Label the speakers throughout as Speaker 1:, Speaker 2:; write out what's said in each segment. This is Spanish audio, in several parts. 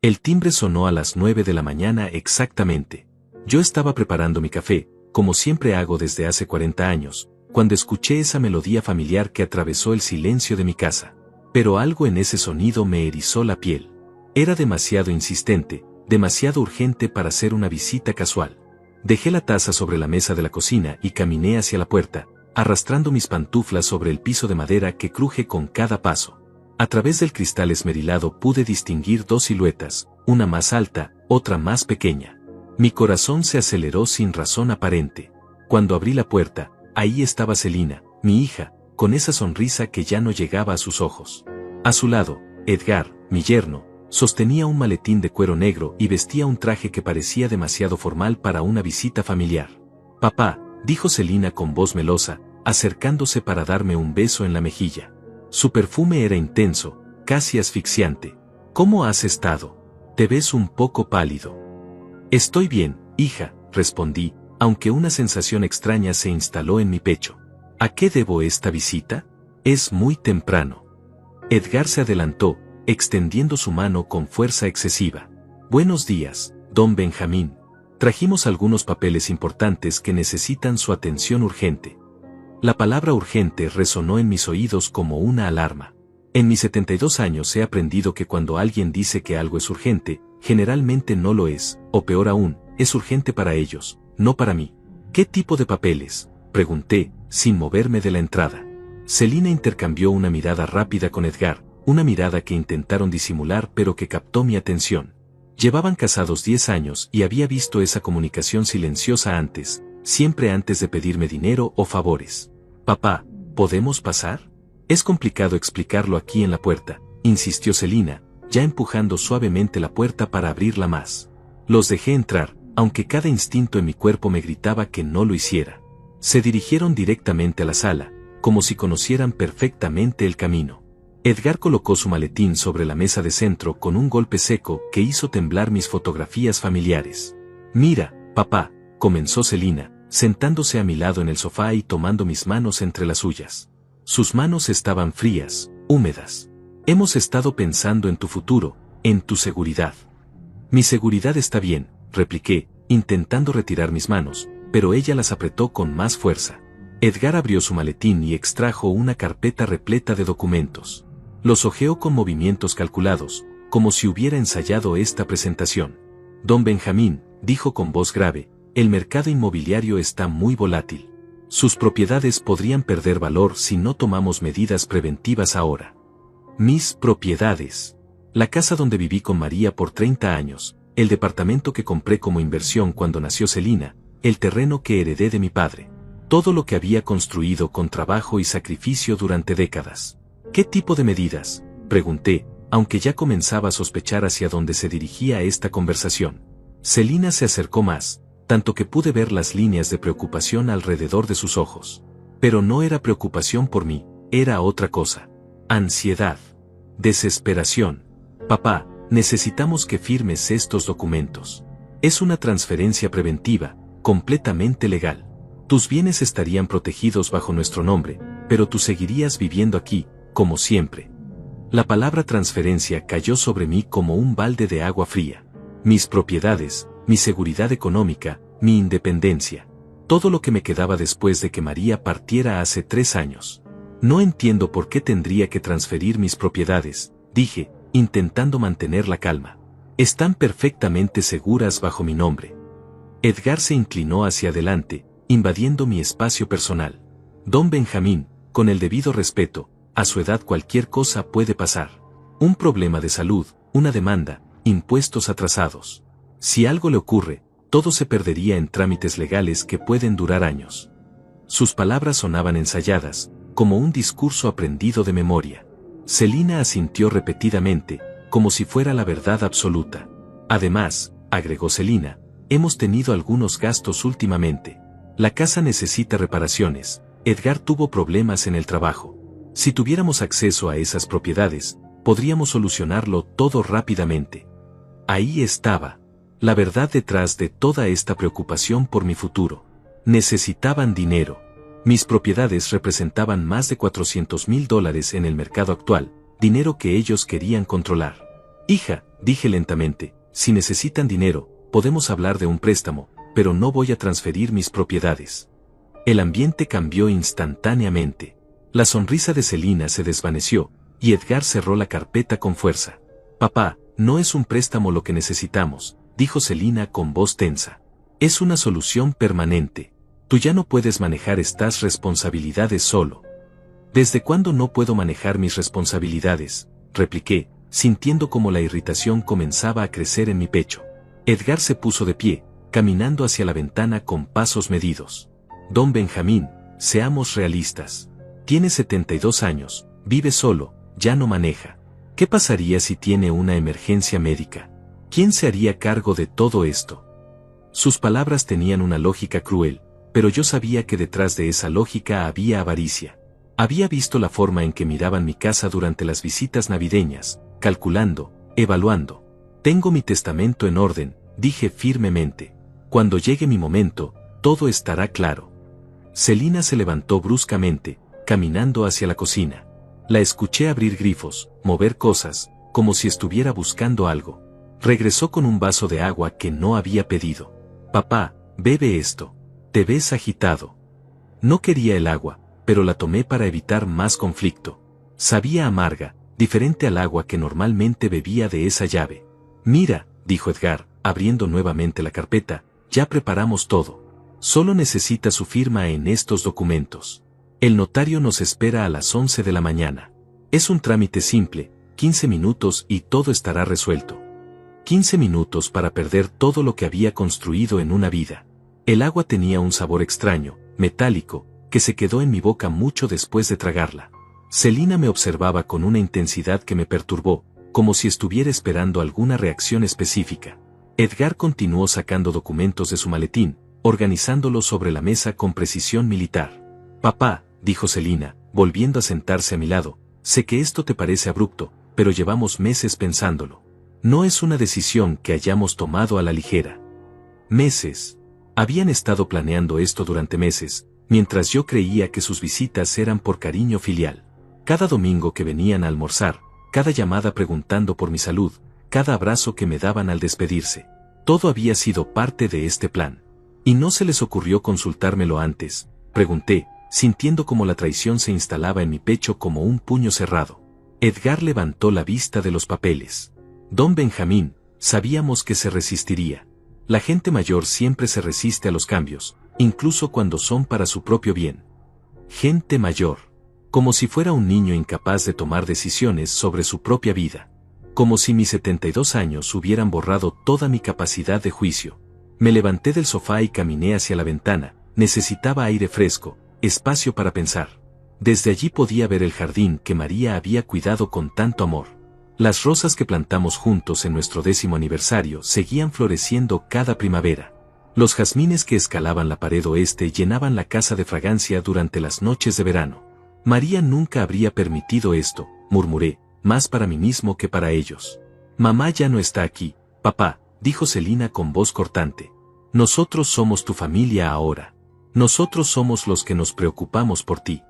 Speaker 1: El timbre sonó a las 9 de la mañana exactamente. Yo estaba preparando mi café, como siempre hago desde hace 40 años, cuando escuché esa melodía familiar que atravesó el silencio de mi casa. Pero algo en ese sonido me erizó la piel. Era demasiado insistente, demasiado urgente para ser una visita casual. Dejé la taza sobre la mesa de la cocina y caminé hacia la puerta, arrastrando mis pantuflas sobre el piso de madera que cruje con cada paso. A través del cristal esmerilado pude distinguir dos siluetas, una más alta, otra más pequeña. Mi corazón se aceleró sin razón aparente. Cuando abrí la puerta, ahí estaba Celina, mi hija, con esa sonrisa que ya no llegaba a sus ojos. A su lado, Edgar, mi yerno, sostenía un maletín de cuero negro y vestía un traje que parecía demasiado formal para una visita familiar. «Papá», dijo Celina con voz melosa, acercándose para darme un beso en la mejilla. Su perfume era intenso, casi asfixiante. «¿Cómo has estado? Te ves un poco pálido». «Estoy bien, hija», respondí, aunque una sensación extraña se instaló en mi pecho. «¿A qué debo esta visita? Es muy temprano». Edgar se adelantó, extendiendo su mano con fuerza excesiva. «Buenos días, don Benjamín. Trajimos algunos papeles importantes que necesitan su atención urgente». La palabra urgente resonó en mis oídos como una alarma. En mis 72 años he aprendido que cuando alguien dice que algo es urgente, generalmente no lo es, o peor aún, es urgente para ellos, no para mí. «¿Qué tipo de papeles?», pregunté, sin moverme de la entrada. Celina intercambió una mirada rápida con Edgar, una mirada que intentaron disimular pero que captó mi atención. Llevaban casados 10 años y había visto esa comunicación silenciosa antes, siempre antes de pedirme dinero o favores. «Papá, ¿podemos pasar? Es complicado explicarlo aquí en la puerta», insistió Celina, ya empujando suavemente la puerta para abrirla más. Los dejé entrar, aunque cada instinto en mi cuerpo me gritaba que no lo hiciera. Se dirigieron directamente a la sala, como si conocieran perfectamente el camino. Edgar colocó su maletín sobre la mesa de centro con un golpe seco que hizo temblar mis fotografías familiares. «Mira, papá», comenzó Celina, sentándose a mi lado en el sofá y tomando mis manos entre las suyas. Sus manos estaban frías, húmedas. «Hemos estado pensando en tu futuro, en tu seguridad». «Mi seguridad está bien», repliqué, intentando retirar mis manos, pero ella las apretó con más fuerza. Edgar abrió su maletín y extrajo una carpeta repleta de documentos. Los hojeó con movimientos calculados, como si hubiera ensayado esta presentación. «Don Benjamín», dijo con voz grave, «el mercado inmobiliario está muy volátil. Sus propiedades podrían perder valor si no tomamos medidas preventivas ahora». «Mis propiedades». La casa donde viví con María por 30 años, el departamento que compré como inversión cuando nació Celina, el terreno que heredé de mi padre. Todo lo que había construido con trabajo y sacrificio durante décadas. «¿Qué tipo de medidas?», pregunté, aunque ya comenzaba a sospechar hacia dónde se dirigía esta conversación. Celina se acercó más, tanto que pude ver las líneas de preocupación alrededor de sus ojos. Pero no era preocupación por mí, era otra cosa. Ansiedad. Desesperación. «Papá, necesitamos que firmes estos documentos. Es una transferencia preventiva, completamente legal. Tus bienes estarían protegidos bajo nuestro nombre, pero tú seguirías viviendo aquí, como siempre». La palabra transferencia cayó sobre mí como un balde de agua fría. Mis propiedades, mi seguridad económica, mi independencia. Todo lo que me quedaba después de que María partiera hace 3 años. «No entiendo por qué tendría que transferir mis propiedades», dije, intentando mantener la calma. «Están perfectamente seguras bajo mi nombre». Edgar se inclinó hacia adelante, invadiendo mi espacio personal. «Don Benjamín, con el debido respeto, a su edad cualquier cosa puede pasar. Un problema de salud, una demanda, impuestos atrasados. Si algo le ocurre, todo se perdería en trámites legales que pueden durar años». Sus palabras sonaban ensayadas, como un discurso aprendido de memoria. Celina asintió repetidamente, como si fuera la verdad absoluta. «Además», agregó Celina, «hemos tenido algunos gastos últimamente. La casa necesita reparaciones, Edgar tuvo problemas en el trabajo. Si tuviéramos acceso a esas propiedades, podríamos solucionarlo todo rápidamente». Ahí estaba la verdad detrás de toda esta preocupación por mi futuro. Necesitaban dinero. Mis propiedades representaban más de $400,000 en el mercado actual, dinero que ellos querían controlar. Hija, dije lentamente, si necesitan dinero, podemos hablar de un préstamo, pero no voy a transferir mis propiedades. El ambiente cambió instantáneamente. La sonrisa de Celina se desvaneció, y Edgar cerró la carpeta con fuerza. Papá, no es un préstamo lo que necesitamos, dijo Celina con voz tensa. Es una solución permanente. Tú ya no puedes manejar estas responsabilidades solo. ¿Desde cuándo no puedo manejar mis responsabilidades?, repliqué, sintiendo como la irritación comenzaba a crecer en mi pecho. Edgar se puso de pie, caminando hacia la ventana con pasos medidos. Don Benjamín, seamos realistas. Tiene 72 años, vive solo, ya no maneja. ¿Qué pasaría si tiene una emergencia médica? ¿Quién se haría cargo de todo esto? Sus palabras tenían una lógica cruel, pero yo sabía que detrás de esa lógica había avaricia. Había visto la forma en que miraban mi casa durante las visitas navideñas, calculando, evaluando. Tengo mi testamento en orden, dije firmemente. Cuando llegue mi momento, todo estará claro. Celina se levantó bruscamente, caminando hacia la cocina. La escuché abrir grifos, mover cosas, como si estuviera buscando algo. Regresó con un vaso de agua que no había pedido. Papá, bebe esto. Te ves agitado. No quería el agua, pero la tomé para evitar más conflicto. Sabía amarga, diferente al agua que normalmente bebía de esa llave. Mira, dijo Edgar, abriendo nuevamente la carpeta, ya preparamos todo. Solo necesita su firma en estos documentos. El notario nos espera a las 11 de la mañana. Es un trámite simple, 15 minutos y todo estará resuelto. 15 minutos para perder todo lo que había construido en una vida. El agua tenía un sabor extraño, metálico, que se quedó en mi boca mucho después de tragarla. Celina me observaba con una intensidad que me perturbó, como si estuviera esperando alguna reacción específica. Edgar continuó sacando documentos de su maletín, organizándolos sobre la mesa con precisión militar. Papá, dijo Celina, volviendo a sentarse a mi lado, sé que esto te parece abrupto, pero llevamos meses pensándolo. No es una decisión que hayamos tomado a la ligera. Meses. Habían estado planeando esto durante meses, mientras yo creía que sus visitas eran por cariño filial. Cada domingo que venían a almorzar, cada llamada preguntando por mi salud, cada abrazo que me daban al despedirse. Todo había sido parte de este plan. ¿Y no se les ocurrió consultármelo antes?, pregunté, sintiendo como la traición se instalaba en mi pecho como un puño cerrado. Edgar levantó la vista de los papeles. Don Benjamín, sabíamos que se resistiría. La gente mayor siempre se resiste a los cambios, incluso cuando son para su propio bien. Gente mayor. Como si fuera un niño incapaz de tomar decisiones sobre su propia vida. Como si mis 72 años hubieran borrado toda mi capacidad de juicio. Me levanté del sofá y caminé hacia la ventana. Necesitaba aire fresco, espacio para pensar. Desde allí podía ver el jardín que María había cuidado con tanto amor. Las rosas que plantamos juntos en nuestro 10º aniversario seguían floreciendo cada primavera. Los jazmines que escalaban la pared oeste llenaban la casa de fragancia durante las noches de verano. María nunca habría permitido esto, murmuré, más para mí mismo que para ellos. Mamá ya no está aquí, papá, dijo Celina con voz cortante. Nosotros somos tu familia ahora. Nosotros somos los que nos preocupamos por ti.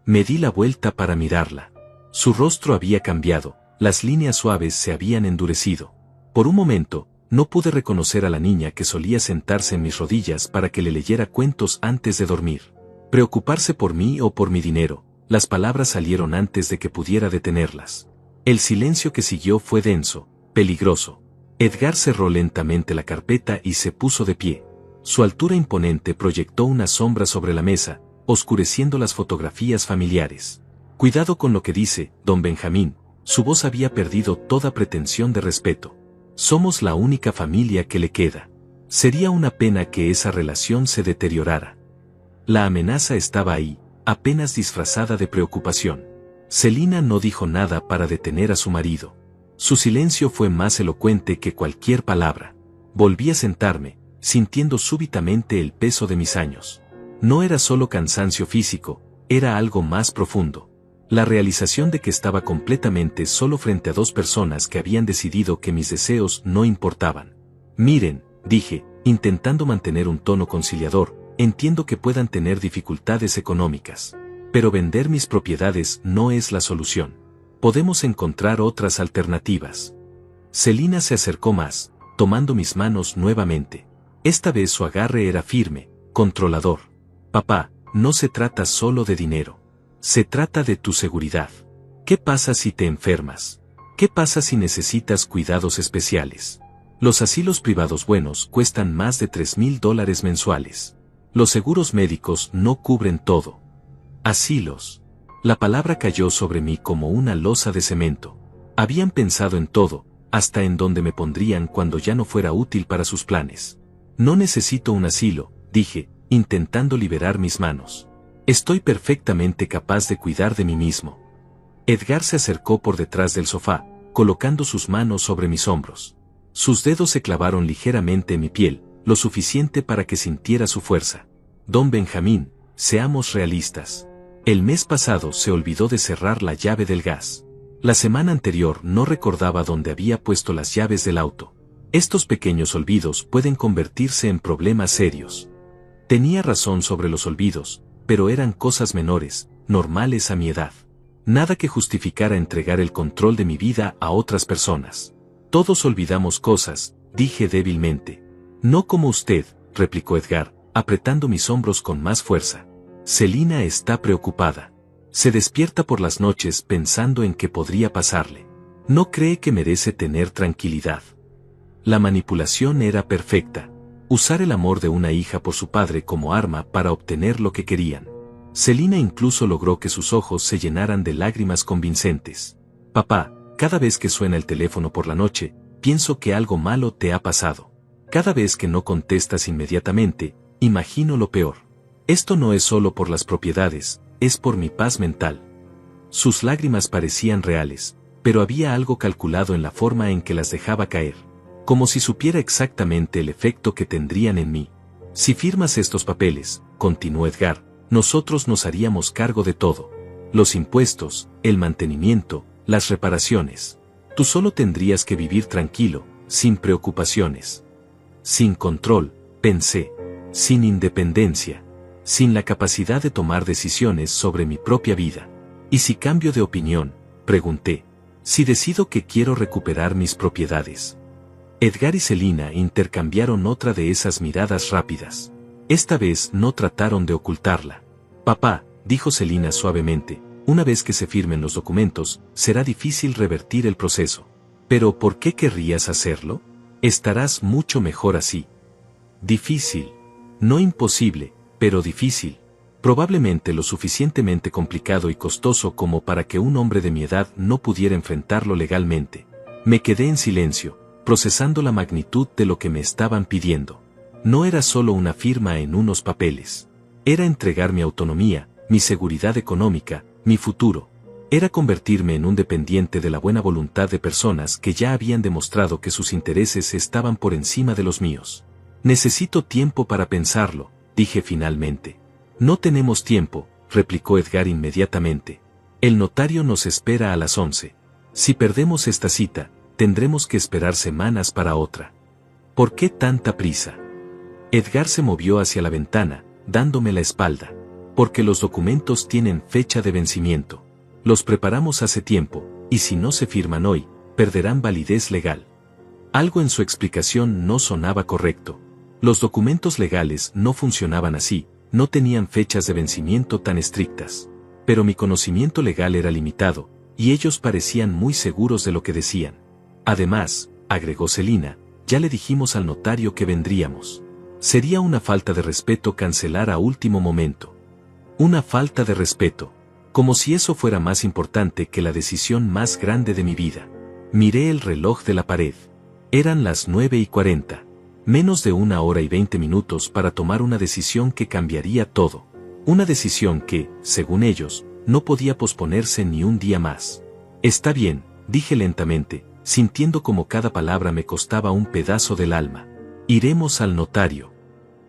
Speaker 1: Me di la vuelta para mirarla. Su rostro había cambiado, las líneas suaves se habían endurecido. Por un momento, no pude reconocer a la niña que solía sentarse en mis rodillas para que le leyera cuentos antes de dormir. Preocuparse por mí o por mi dinero, las palabras salieron antes de que pudiera detenerlas. El silencio que siguió fue denso, peligroso. Edgar cerró lentamente la carpeta y se puso de pie. Su altura imponente proyectó una sombra sobre la mesa, oscureciendo las fotografías familiares. Cuidado con lo que dice, don Benjamín, su voz había perdido toda pretensión de respeto. Somos la única familia que le queda. Sería una pena que esa relación se deteriorara. La amenaza estaba ahí, apenas disfrazada de preocupación. Celina no dijo nada para detener a su marido. Su silencio fue más elocuente que cualquier palabra. Volví a sentarme, sintiendo súbitamente el peso de mis años. No era solo cansancio físico, era algo más profundo. La realización de que estaba completamente solo frente a dos personas que habían decidido que mis deseos no importaban. Miren, dije, intentando mantener un tono conciliador, entiendo que puedan tener dificultades económicas. Pero vender mis propiedades no es la solución. Podemos encontrar otras alternativas. Celina se acercó más, tomando mis manos nuevamente. Esta vez su agarre era firme, controlador. Papá, no se trata solo de dinero. Se trata de tu seguridad. ¿Qué pasa si te enfermas? ¿Qué pasa si necesitas cuidados especiales? Los asilos privados buenos cuestan más de $3,000 mensuales. Los seguros médicos no cubren todo. Asilos. La palabra cayó sobre mí como una losa de cemento. Habían pensado en todo, hasta en dónde me pondrían cuando ya no fuera útil para sus planes. No necesito un asilo, dije, intentando liberar mis manos. Estoy perfectamente capaz de cuidar de mí mismo. Edgar se acercó por detrás del sofá, colocando sus manos sobre mis hombros. Sus dedos se clavaron ligeramente en mi piel, lo suficiente para que sintiera su fuerza. Don Benjamín, seamos realistas. El mes pasado se olvidó de cerrar la llave del gas. La semana anterior no recordaba dónde había puesto las llaves del auto. Estos pequeños olvidos pueden convertirse en problemas serios. Tenía razón sobre los olvidos, pero eran cosas menores, normales a mi edad. Nada que justificara entregar el control de mi vida a otras personas. Todos olvidamos cosas, dije débilmente. No como usted, replicó Edgar, apretando mis hombros con más fuerza. Celina está preocupada. Se despierta por las noches pensando en qué podría pasarle. No cree que merece tener tranquilidad. La manipulación era perfecta. Usar el amor de una hija por su padre como arma para obtener lo que querían. Celina incluso logró que sus ojos se llenaran de lágrimas convincentes. Papá, cada vez que suena el teléfono por la noche, pienso que algo malo te ha pasado. Cada vez que no contestas inmediatamente, imagino lo peor. Esto no es solo por las propiedades, es por mi paz mental. Sus lágrimas parecían reales, pero había algo calculado en la forma en que las dejaba caer. Como si supiera exactamente el efecto que tendrían en mí. Si firmas estos papeles, continuó Edgar, nosotros nos haríamos cargo de todo. Los impuestos, el mantenimiento, las reparaciones. Tú solo tendrías que vivir tranquilo, sin preocupaciones. Sin control, pensé. Sin independencia. Sin la capacidad de tomar decisiones sobre mi propia vida. ¿Y si cambio de opinión? Pregunté. Si decido que quiero recuperar mis propiedades. Edgar y Celina intercambiaron otra de esas miradas rápidas. Esta vez no trataron de ocultarla. Papá, dijo Celina suavemente, una vez que se firmen los documentos, será difícil revertir el proceso. ¿Pero por qué querrías hacerlo? Estarás mucho mejor así. Difícil. No imposible, pero difícil. Probablemente lo suficientemente complicado y costoso como para que un hombre de mi edad no pudiera enfrentarlo legalmente. Me quedé en silencio, procesando la magnitud de lo que me estaban pidiendo. No era solo una firma en unos papeles. Era entregar mi autonomía, mi seguridad económica, mi futuro. Era convertirme en un dependiente de la buena voluntad de personas que ya habían demostrado que sus intereses estaban por encima de los míos. Necesito tiempo para pensarlo, dije finalmente. No tenemos tiempo, replicó Edgar inmediatamente. El notario nos espera a las 11. Si perdemos esta cita, tendremos que esperar semanas para otra. ¿Por qué tanta prisa? Edgar se movió hacia la ventana, dándome la espalda. Porque los documentos tienen fecha de vencimiento. Los preparamos hace tiempo, y si no se firman hoy, perderán validez legal. Algo en su explicación no sonaba correcto. Los documentos legales no funcionaban así, no tenían fechas de vencimiento tan estrictas. Pero mi conocimiento legal era limitado, y ellos parecían muy seguros de lo que decían. Además, agregó Celina, ya le dijimos al notario que vendríamos. Sería una falta de respeto cancelar a último momento. Una falta de respeto. Como si eso fuera más importante que la decisión más grande de mi vida. Miré el reloj de la pared. Eran las 9:40. Menos de 1 hora y 20 minutos para tomar una decisión que cambiaría todo. Una decisión que, según ellos, no podía posponerse ni un día más. Está bien, dije lentamente, sintiendo como cada palabra me costaba un pedazo del alma. Iremos al notario.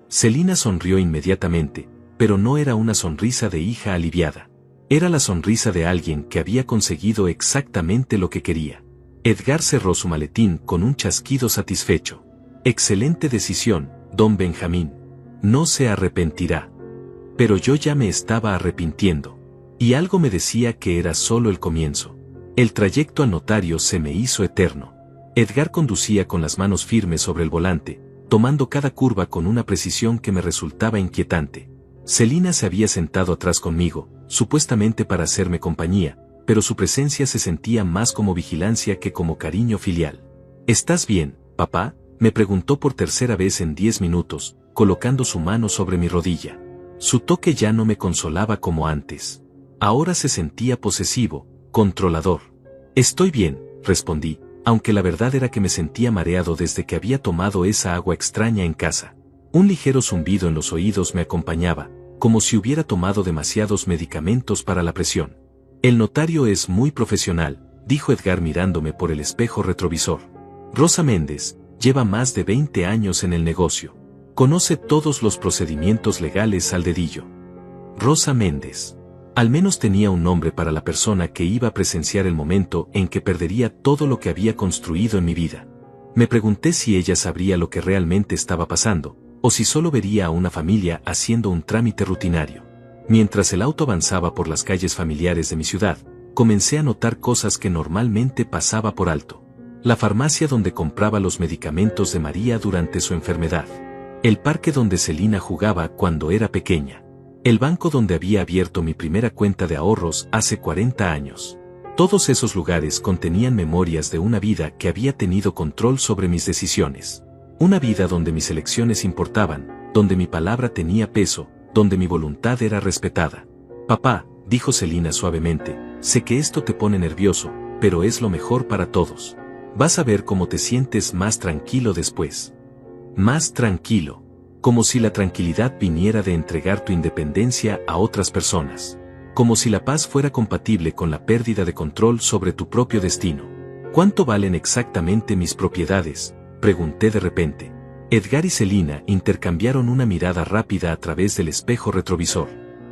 Speaker 1: Celina sonrió inmediatamente, pero no era una sonrisa de hija aliviada. Era la sonrisa de alguien que había conseguido exactamente lo que quería. Edgar cerró su maletín con un chasquido satisfecho. Excelente decisión, don Benjamín. No se arrepentirá. Pero yo ya me estaba arrepintiendo. Y algo me decía que era solo el comienzo. El trayecto al notario se me hizo eterno. Edgar conducía con las manos firmes sobre el volante, tomando cada curva con una precisión que me resultaba inquietante. Celina se había sentado atrás conmigo, supuestamente para hacerme compañía, pero su presencia se sentía más como vigilancia que como cariño filial. ¿Estás bien, papá?, me preguntó por tercera vez en 10 minutos, colocando su mano sobre mi rodilla. Su toque ya no me consolaba como antes. Ahora se sentía posesivo, controlador. Estoy bien, respondí, aunque la verdad era que me sentía mareado desde que había tomado esa agua extraña en casa. Un ligero zumbido en los oídos me acompañaba, como si hubiera tomado demasiados medicamentos para la presión. El notario es muy profesional, dijo Edgar mirándome por el espejo retrovisor. Rosa Méndez lleva más de 20 años en el negocio. Conoce todos los procedimientos legales al dedillo. Rosa Méndez. Al menos tenía un nombre para la persona que iba a presenciar el momento en que perdería todo lo que había construido en mi vida. Me pregunté si ella sabría lo que realmente estaba pasando, o si solo vería a una familia haciendo un trámite rutinario. Mientras el auto avanzaba por las calles familiares de mi ciudad, comencé a notar cosas que normalmente pasaba por alto. La farmacia donde compraba los medicamentos de María durante su enfermedad. El parque donde Celina jugaba cuando era pequeña. El banco donde había abierto mi primera cuenta de ahorros hace 40 años. Todos esos lugares contenían memorias de una vida que había tenido control sobre mis decisiones. Una vida donde mis elecciones importaban, donde mi palabra tenía peso, donde mi voluntad era respetada. Papá, dijo Celina suavemente, sé que esto te pone nervioso, pero es lo mejor para todos. Vas a ver cómo te sientes más tranquilo después. Más tranquilo. Como si la tranquilidad viniera de entregar tu independencia a otras personas. Como si la paz fuera compatible con la pérdida de control sobre tu propio destino. ¿Cuánto valen exactamente mis propiedades?, pregunté de repente. Edgar y Celina intercambiaron una mirada rápida a través del espejo retrovisor.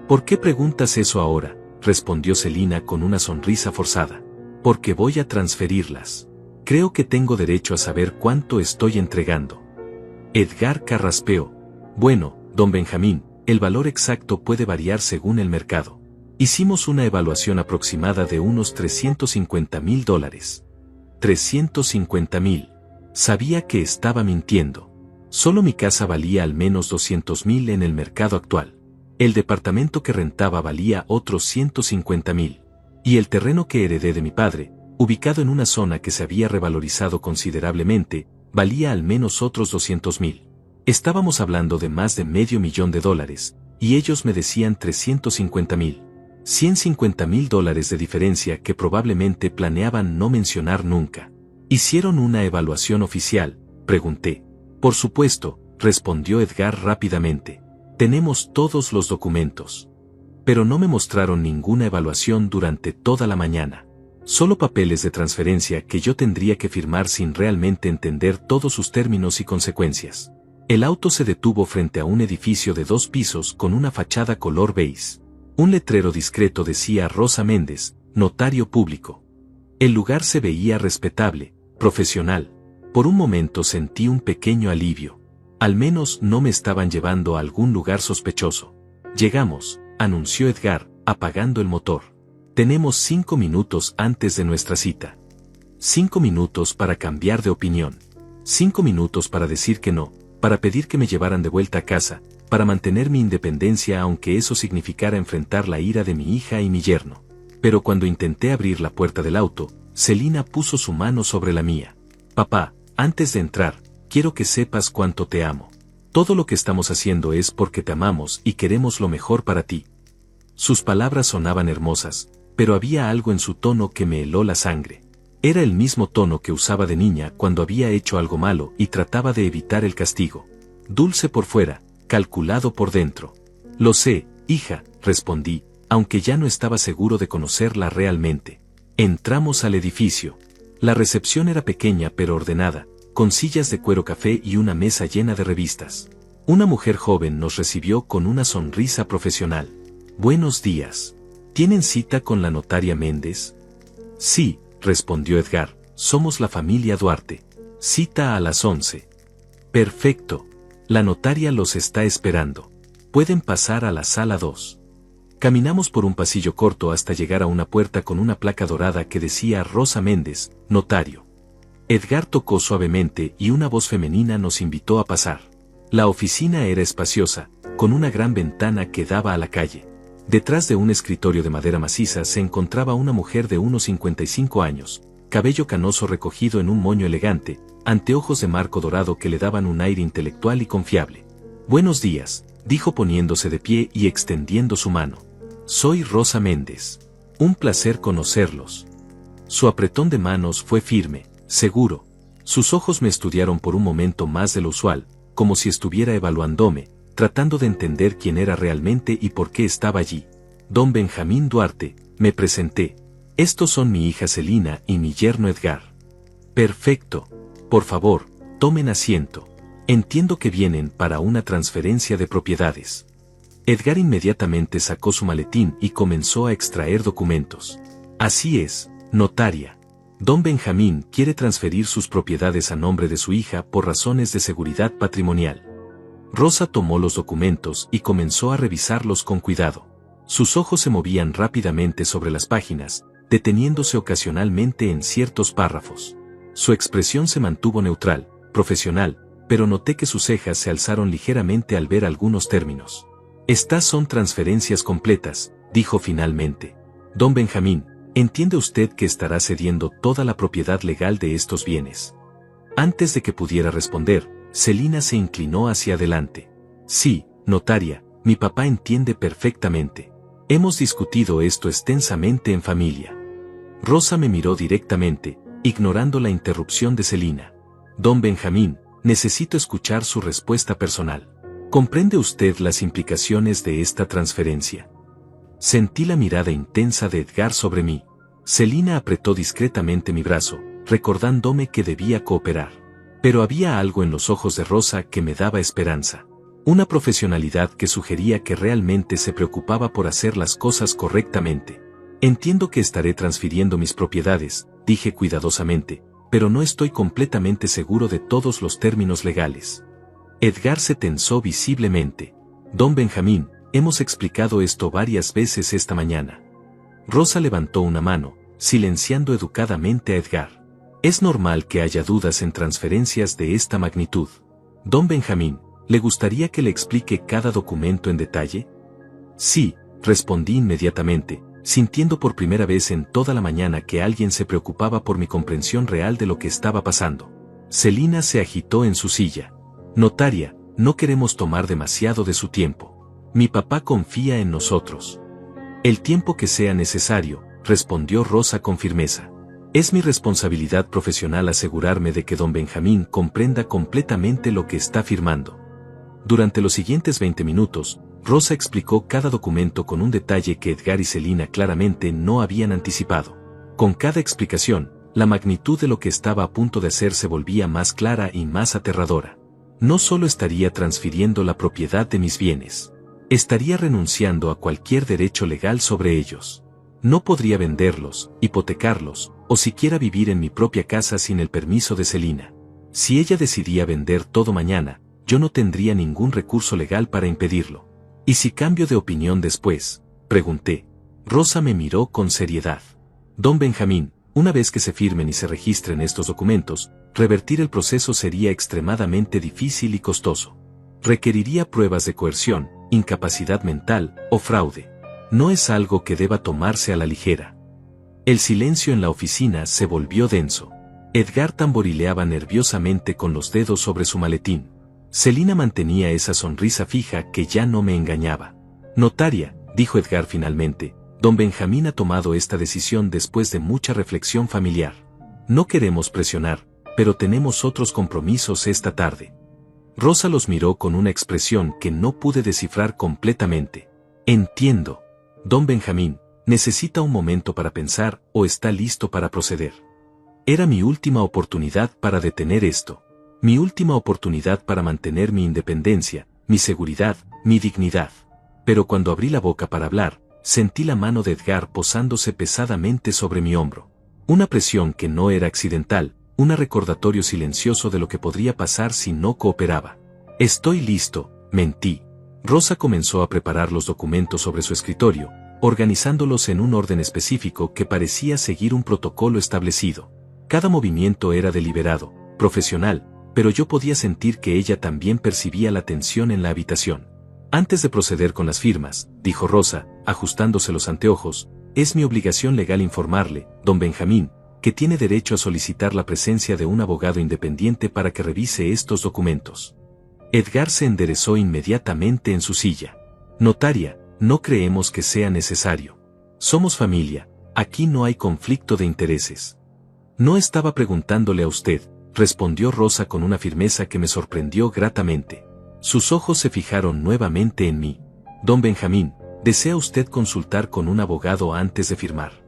Speaker 1: ¿Por qué preguntas eso ahora?, respondió Celina con una sonrisa forzada. Porque voy a transferirlas. Creo que tengo derecho a saber cuánto estoy entregando. Edgar carraspeó. Bueno, don Benjamín, el valor exacto puede variar según el mercado. Hicimos una evaluación aproximada de unos $350,000. 350,000. Sabía que estaba mintiendo. Solo mi casa valía al menos 200,000 en el mercado actual. El departamento que rentaba valía otros 150,000. Y el terreno que heredé de mi padre, ubicado en una zona que se había revalorizado considerablemente, valía al menos otros 200,000. Estábamos hablando de más de $500,000, y ellos me decían 350,000. $150,000 de diferencia que probablemente planeaban no mencionar nunca. ¿Hicieron una evaluación oficial?, pregunté. Por supuesto, respondió Edgar rápidamente. Tenemos todos los documentos. Pero no me mostraron ninguna evaluación durante toda la mañana. Solo papeles de transferencia que yo tendría que firmar sin realmente entender todos sus términos y consecuencias. El auto se detuvo frente a un edificio de 2 pisos con una fachada color beige. Un letrero discreto decía Rosa Méndez, notario público. El lugar se veía respetable, profesional. Por un momento sentí un pequeño alivio. Al menos no me estaban llevando a algún lugar sospechoso. Llegamos, anunció Edgar, apagando el motor. Tenemos 5 minutos antes de nuestra cita. 5 minutos para cambiar de opinión. 5 minutos para decir que no, para pedir que me llevaran de vuelta a casa, para mantener mi independencia aunque eso significara enfrentar la ira de mi hija y mi yerno. Pero cuando intenté abrir la puerta del auto, Celina puso su mano sobre la mía. Papá, antes de entrar, quiero que sepas cuánto te amo. Todo lo que estamos haciendo es porque te amamos y queremos lo mejor para ti. Sus palabras sonaban hermosas, pero había algo en su tono que me heló la sangre. Era el mismo tono que usaba de niña cuando había hecho algo malo y trataba de evitar el castigo. Dulce por fuera, calculado por dentro. Lo sé, hija, respondí, aunque ya no estaba seguro de conocerla realmente. Entramos al edificio. La recepción era pequeña pero ordenada, con sillas de cuero café y una mesa llena de revistas. Una mujer joven nos recibió con una sonrisa profesional. Buenos días. ¿Tienen cita con la notaria Méndez? Sí, respondió Edgar, somos la familia Duarte. Cita a las 11. Perfecto. La notaria los está esperando. Pueden pasar a la sala 2. Caminamos por un pasillo corto hasta llegar a una puerta con una placa dorada que decía Rosa Méndez, notario. Edgar tocó suavemente y una voz femenina nos invitó a pasar. La oficina era espaciosa, con una gran ventana que daba a la calle. Detrás de un escritorio de madera maciza se encontraba una mujer de unos 55 años, cabello canoso recogido en un moño elegante, anteojos de marco dorado que le daban un aire intelectual y confiable. «Buenos días», dijo poniéndose de pie y extendiendo su mano. «Soy Rosa Méndez. Un placer conocerlos». Su apretón de manos fue firme, seguro. Sus ojos me estudiaron por un momento más de lo usual, como si estuviera evaluándome, tratando de entender quién era realmente y por qué estaba allí. «Don Benjamín Duarte», me presenté. «Estos son mi hija Celina y mi yerno Edgar». «Perfecto. Por favor, tomen asiento. Entiendo que vienen para una transferencia de propiedades». Edgar inmediatamente sacó su maletín y comenzó a extraer documentos. «Así es, notaria. Don Benjamín quiere transferir sus propiedades a nombre de su hija por razones de seguridad patrimonial». Rosa tomó los documentos y comenzó a revisarlos con cuidado. Sus ojos se movían rápidamente sobre las páginas, deteniéndose ocasionalmente en ciertos párrafos. Su expresión se mantuvo neutral, profesional, pero noté que sus cejas se alzaron ligeramente al ver algunos términos. «Estas son transferencias completas», dijo finalmente. «Don Benjamín, ¿entiende usted que estará cediendo toda la propiedad legal de estos bienes?». Antes de que pudiera responder, Celina se inclinó hacia adelante. «Sí, notaria, mi papá entiende perfectamente. Hemos discutido esto extensamente en familia». Rosa me miró directamente, ignorando la interrupción de Celina. «Don Benjamín, necesito escuchar su respuesta personal. ¿Comprende usted las implicaciones de esta transferencia?». Sentí la mirada intensa de Edgar sobre mí. Celina apretó discretamente mi brazo, recordándome que debía cooperar. Pero había algo en los ojos de Rosa que me daba esperanza. Una profesionalidad que sugería que realmente se preocupaba por hacer las cosas correctamente. «Entiendo que estaré transfiriendo mis propiedades», dije cuidadosamente, «pero no estoy completamente seguro de todos los términos legales». Edgar se tensó visiblemente. «Don Benjamín, hemos explicado esto varias veces esta mañana». Rosa levantó una mano, silenciando educadamente a Edgar. «Es normal que haya dudas en transferencias de esta magnitud. Don Benjamín, ¿le gustaría que le explique cada documento en detalle?». «Sí», respondí inmediatamente, sintiendo por primera vez en toda la mañana que alguien se preocupaba por mi comprensión real de lo que estaba pasando. Celina se agitó en su silla. «Notaria, no queremos tomar demasiado de su tiempo. Mi papá confía en nosotros». «El tiempo que sea necesario», respondió Rosa con firmeza. «Es mi responsabilidad profesional asegurarme de que don Benjamín comprenda completamente lo que está firmando». Durante los siguientes 20 minutos, Rosa explicó cada documento con un detalle que Edgar y Celina claramente no habían anticipado. Con cada explicación, la magnitud de lo que estaba a punto de hacer se volvía más clara y más aterradora. No solo estaría transfiriendo la propiedad de mis bienes, estaría renunciando a cualquier derecho legal sobre ellos. No podría venderlos, hipotecarlos, o siquiera vivir en mi propia casa sin el permiso de Celina. Si ella decidía vender todo mañana, yo no tendría ningún recurso legal para impedirlo. «¿Y si cambio de opinión después?», pregunté. Rosa me miró con seriedad. «Don Benjamín, una vez que se firmen y se registren estos documentos, revertir el proceso sería extremadamente difícil y costoso. Requeriría pruebas de coerción, incapacidad mental o fraude. No es algo que deba tomarse a la ligera». El silencio en la oficina se volvió denso. Edgar tamborileaba nerviosamente con los dedos sobre su maletín. Celina mantenía esa sonrisa fija que ya no me engañaba. «Notaria», dijo Edgar finalmente, «don Benjamín ha tomado esta decisión después de mucha reflexión familiar. No queremos presionar, pero tenemos otros compromisos esta tarde». Rosa los miró con una expresión que no pude descifrar completamente. «Entiendo. Don Benjamín, ¿necesita un momento para pensar o está listo para proceder?». Era mi última oportunidad para detener esto. Mi última oportunidad para mantener mi independencia, mi seguridad, mi dignidad. Pero cuando abrí la boca para hablar, sentí la mano de Edgar posándose pesadamente sobre mi hombro. Una presión que no era accidental, un recordatorio silencioso de lo que podría pasar si no cooperaba. «Estoy listo», mentí. Rosa comenzó a preparar los documentos sobre su escritorio, organizándolos en un orden específico que parecía seguir un protocolo establecido. Cada movimiento era deliberado, profesional, pero yo podía sentir que ella también percibía la tensión en la habitación. Antes de proceder con las firmas, dijo Rosa, ajustándose los anteojos, es mi obligación legal informarle, don Benjamín, que tiene derecho a solicitar la presencia de un abogado independiente para que revise estos documentos. Edgar se enderezó inmediatamente en su silla. Notaria, no creemos que sea necesario. Somos familia, aquí no hay conflicto de intereses. No estaba preguntándole a usted, respondió Rosa con una firmeza que me sorprendió gratamente. Sus ojos se fijaron nuevamente en mí. Don Benjamín, ¿desea usted consultar con un abogado antes de firmar?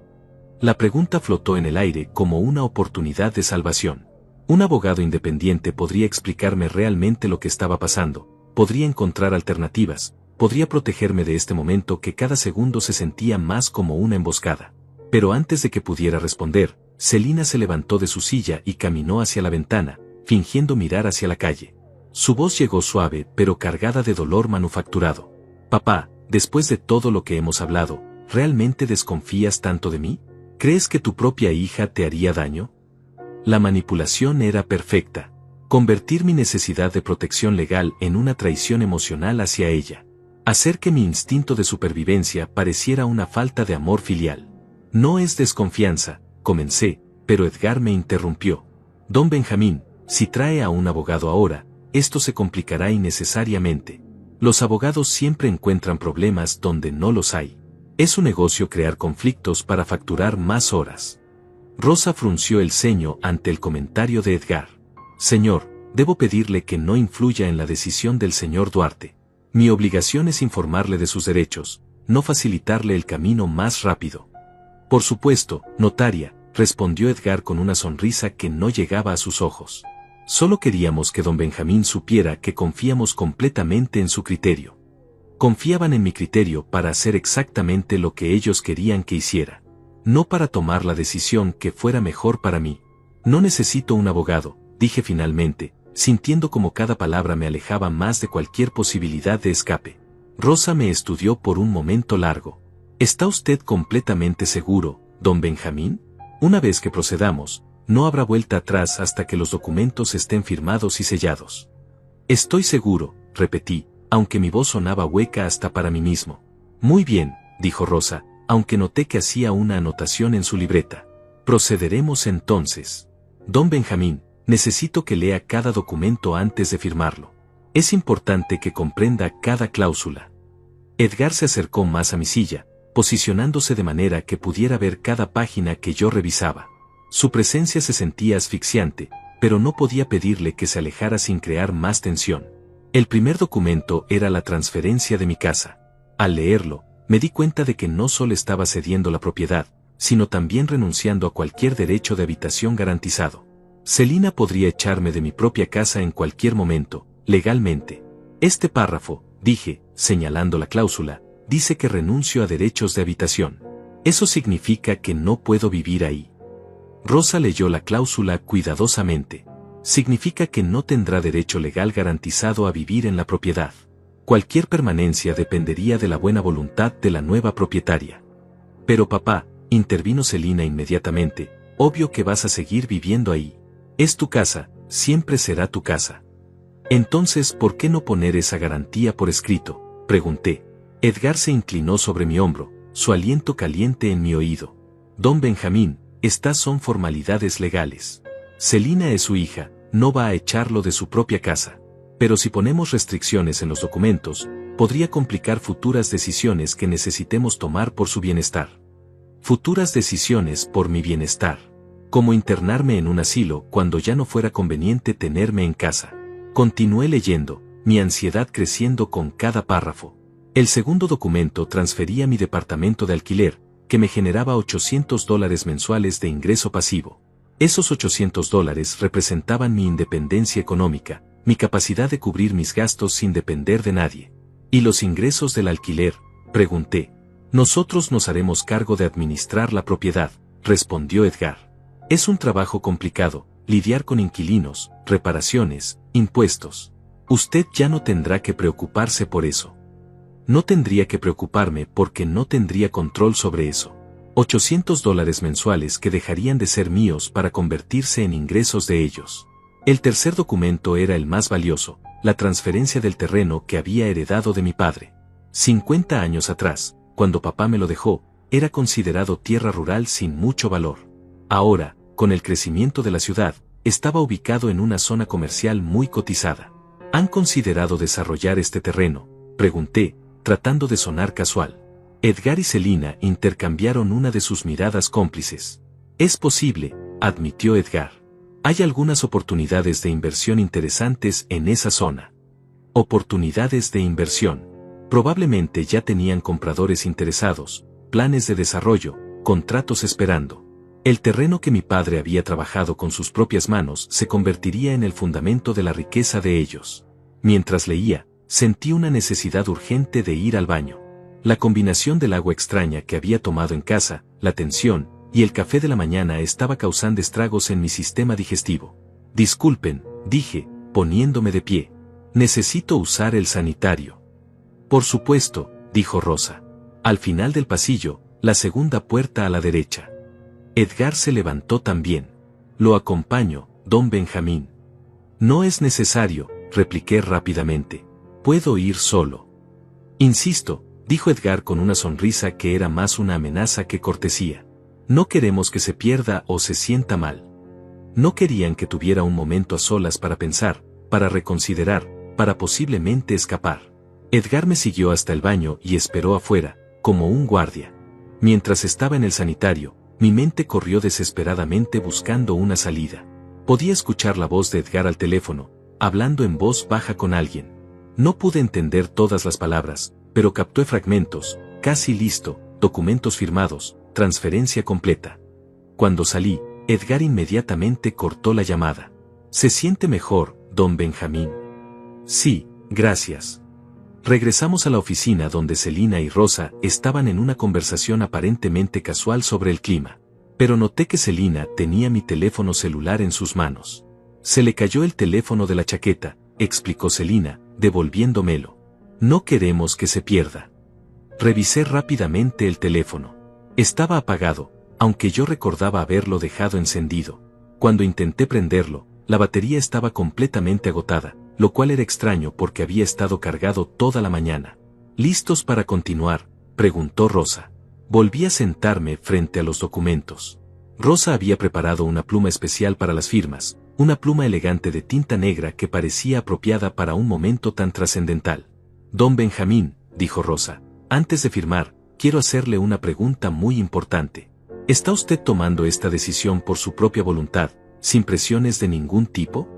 Speaker 1: La pregunta flotó en el aire como una oportunidad de salvación. Un abogado independiente podría explicarme realmente lo que estaba pasando, podría encontrar alternativas, podría protegerme de este momento que cada segundo se sentía más como una emboscada. Pero antes de que pudiera responder, Celina se levantó de su silla y caminó hacia la ventana, fingiendo mirar hacia la calle. Su voz llegó suave pero cargada de dolor manufacturado. Papá, después de todo lo que hemos hablado, ¿realmente desconfías tanto de mí? ¿Crees que tu propia hija te haría daño? La manipulación era perfecta. Convertir mi necesidad de protección legal en una traición emocional hacia ella. Hacer que mi instinto de supervivencia pareciera una falta de amor filial. No es desconfianza, comencé, pero Edgar me interrumpió. Don Benjamín, si trae a un abogado ahora, esto se complicará innecesariamente. Los abogados siempre encuentran problemas donde no los hay. Es su negocio crear conflictos para facturar más horas. Rosa frunció el ceño ante el comentario de Edgar. Señor, debo pedirle que no influya en la decisión del señor Duarte. Mi obligación es informarle de sus derechos, no facilitarle el camino más rápido. Por supuesto, notaria, respondió Edgar con una sonrisa que no llegaba a sus ojos. Solo queríamos que don Benjamín supiera que confiamos completamente en su criterio. Confiaban en mi criterio para hacer exactamente lo que ellos querían que hiciera. No para tomar la decisión que fuera mejor para mí. No necesito un abogado, dije finalmente, sintiendo como cada palabra me alejaba más de cualquier posibilidad de escape. Rosa me estudió por un momento largo. ¿Está usted completamente seguro, don Benjamín? Una vez que procedamos, no habrá vuelta atrás hasta que los documentos estén firmados y sellados. Estoy seguro, repetí, aunque mi voz sonaba hueca hasta para mí mismo. Muy bien, dijo Rosa, aunque noté que hacía una anotación en su libreta. Procederemos entonces. Don Benjamín, necesito que lea cada documento antes de firmarlo. Es importante que comprenda cada cláusula. Edgar se acercó más a mi silla, posicionándose de manera que pudiera ver cada página que yo revisaba. Su presencia se sentía asfixiante, pero no podía pedirle que se alejara sin crear más tensión. El primer documento era la transferencia de mi casa. Al leerlo, me di cuenta de que no solo estaba cediendo la propiedad, sino también renunciando a cualquier derecho de habitación garantizado. Celina podría echarme de mi propia casa en cualquier momento, legalmente. Este párrafo, dije, señalando la cláusula, dice que renuncio a derechos de habitación. Eso significa que no puedo vivir ahí. Rosa leyó la cláusula cuidadosamente. Significa que no tendrá derecho legal garantizado a vivir en la propiedad. Cualquier permanencia dependería de la buena voluntad de la nueva propietaria. Pero papá, intervino Celina inmediatamente, obvio que vas a seguir viviendo ahí. Es tu casa, siempre será tu casa. Entonces, ¿por qué no poner esa garantía por escrito?, pregunté. Edgar se inclinó sobre mi hombro, su aliento caliente en mi oído. Don Benjamín, estas son formalidades legales. Celina es su hija, no va a echarlo de su propia casa. Pero si ponemos restricciones en los documentos, podría complicar futuras decisiones que necesitemos tomar por su bienestar. Futuras decisiones por mi bienestar. Como internarme en un asilo cuando ya no fuera conveniente tenerme en casa. Continué leyendo, mi ansiedad creciendo con cada párrafo. El segundo documento transfería mi departamento de alquiler, que me generaba $800 mensuales de ingreso pasivo. Esos $800 representaban mi independencia económica, mi capacidad de cubrir mis gastos sin depender de nadie. ¿Y los ingresos del alquiler?, pregunté. Nosotros nos haremos cargo de administrar la propiedad, respondió Edgar. Es un trabajo complicado, lidiar con inquilinos, reparaciones, impuestos. Usted ya no tendrá que preocuparse por eso. No tendría que preocuparme porque no tendría control sobre eso. $800 mensuales que dejarían de ser míos para convertirse en ingresos de ellos. El tercer documento era el más valioso, la transferencia del terreno que había heredado de mi padre. 50 años atrás, cuando papá me lo dejó, era considerado tierra rural sin mucho valor. Ahora, con el crecimiento de la ciudad, estaba ubicado en una zona comercial muy cotizada. ¿Han considerado desarrollar este terreno?, pregunté, tratando de sonar casual. Edgar y Celina intercambiaron una de sus miradas cómplices. Es posible, admitió Edgar. Hay algunas oportunidades de inversión interesantes en esa zona. Oportunidades de inversión. Probablemente ya tenían compradores interesados, planes de desarrollo, contratos esperando. El terreno que mi padre había trabajado con sus propias manos se convertiría en el fundamento de la riqueza de ellos. Mientras leía, sentí una necesidad urgente de ir al baño. La combinación del agua extraña que había tomado en casa, la tensión, y el café de la mañana estaba causando estragos en mi sistema digestivo. Disculpen, dije, poniéndome de pie. Necesito usar el sanitario. Por supuesto, dijo Rosa. Al final del pasillo, la segunda puerta a la derecha. Edgar se levantó también. Lo acompaño, don Benjamín. No es necesario, repliqué rápidamente. Puedo ir solo. Insisto, dijo Edgar con una sonrisa que era más una amenaza que cortesía. No queremos que se pierda o se sienta mal. No querían que tuviera un momento a solas para pensar, para reconsiderar, para posiblemente escapar. Edgar me siguió hasta el baño y esperó afuera, como un guardia. Mientras estaba en el sanitario, mi mente corrió desesperadamente buscando una salida. Podía escuchar la voz de Edgar al teléfono, hablando en voz baja con alguien. No pude entender todas las palabras, pero capté fragmentos. Casi listo, documentos firmados, transferencia completa. Cuando salí, Edgar inmediatamente cortó la llamada. ¿Se siente mejor, don Benjamín? Sí, gracias. Regresamos a la oficina donde Celina y Rosa estaban en una conversación aparentemente casual sobre el clima. Pero noté que Celina tenía mi teléfono celular en sus manos. Se le cayó el teléfono de la chaqueta, explicó Celina, devolviéndomelo. No queremos que se pierda. Revisé rápidamente el teléfono. Estaba apagado, aunque yo recordaba haberlo dejado encendido. Cuando intenté prenderlo, la batería estaba completamente agotada, lo cual era extraño porque había estado cargado toda la mañana. ¿Listos para continuar?, preguntó Rosa. Volví a sentarme frente a los documentos. Rosa había preparado una pluma especial para las firmas, una pluma elegante de tinta negra que parecía apropiada para un momento tan trascendental. Don Benjamín, dijo Rosa, antes de firmar, quiero hacerle una pregunta muy importante. ¿Está usted tomando esta decisión por su propia voluntad, sin presiones de ningún tipo?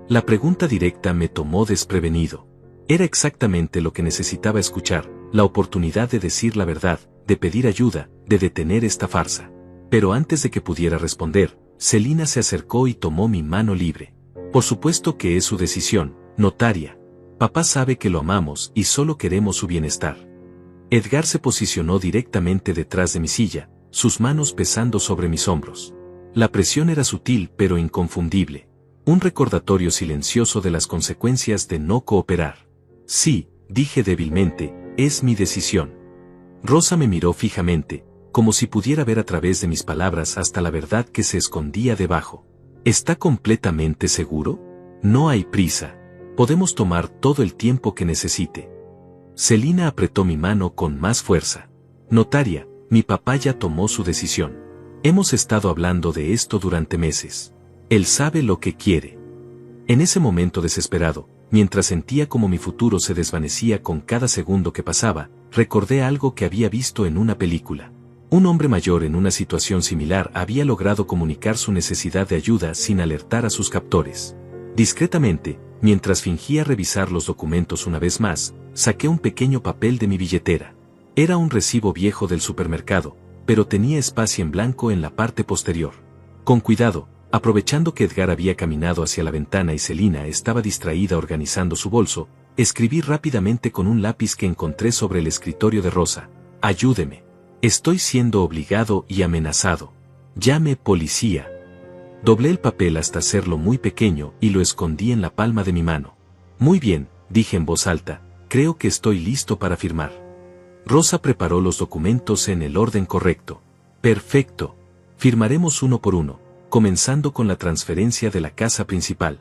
Speaker 1: La pregunta directa me tomó desprevenido. Era exactamente lo que necesitaba escuchar, la oportunidad de decir la verdad, de pedir ayuda, de detener esta farsa. Pero antes de que pudiera responder, Celina se acercó y tomó mi mano libre. Por supuesto que es su decisión, notaria. Papá sabe que lo amamos y solo queremos su bienestar. Edgar se posicionó directamente detrás de mi silla, sus manos pesando sobre mis hombros. La presión era sutil pero inconfundible. Un recordatorio silencioso de las consecuencias de no cooperar. Sí, dije débilmente, es mi decisión. Rosa me miró fijamente, como si pudiera ver a través de mis palabras hasta la verdad que se escondía debajo. ¿Está completamente seguro? No hay prisa. Podemos tomar todo el tiempo que necesite. Celina apretó mi mano con más fuerza. Notaria, mi papá ya tomó su decisión. Hemos estado hablando de esto durante meses. Él sabe lo que quiere. En ese momento desesperado, mientras sentía como mi futuro se desvanecía con cada segundo que pasaba, recordé algo que había visto en una película. Un hombre mayor en una situación similar había logrado comunicar su necesidad de ayuda sin alertar a sus captores. Discretamente, mientras fingía revisar los documentos una vez más, saqué un pequeño papel de mi billetera. Era un recibo viejo del supermercado, pero tenía espacio en blanco en la parte posterior. Con cuidado, aprovechando que Edgar había caminado hacia la ventana y Celina estaba distraída organizando su bolso, escribí rápidamente con un lápiz que encontré sobre el escritorio de Rosa. Ayúdeme. Estoy siendo obligado y amenazado. Llame policía. Doblé el papel hasta hacerlo muy pequeño y lo escondí en la palma de mi mano. Muy bien, dije en voz alta, creo que estoy listo para firmar. Rosa preparó los documentos en el orden correcto. Perfecto. Firmaremos uno por uno, comenzando con la transferencia de la casa principal.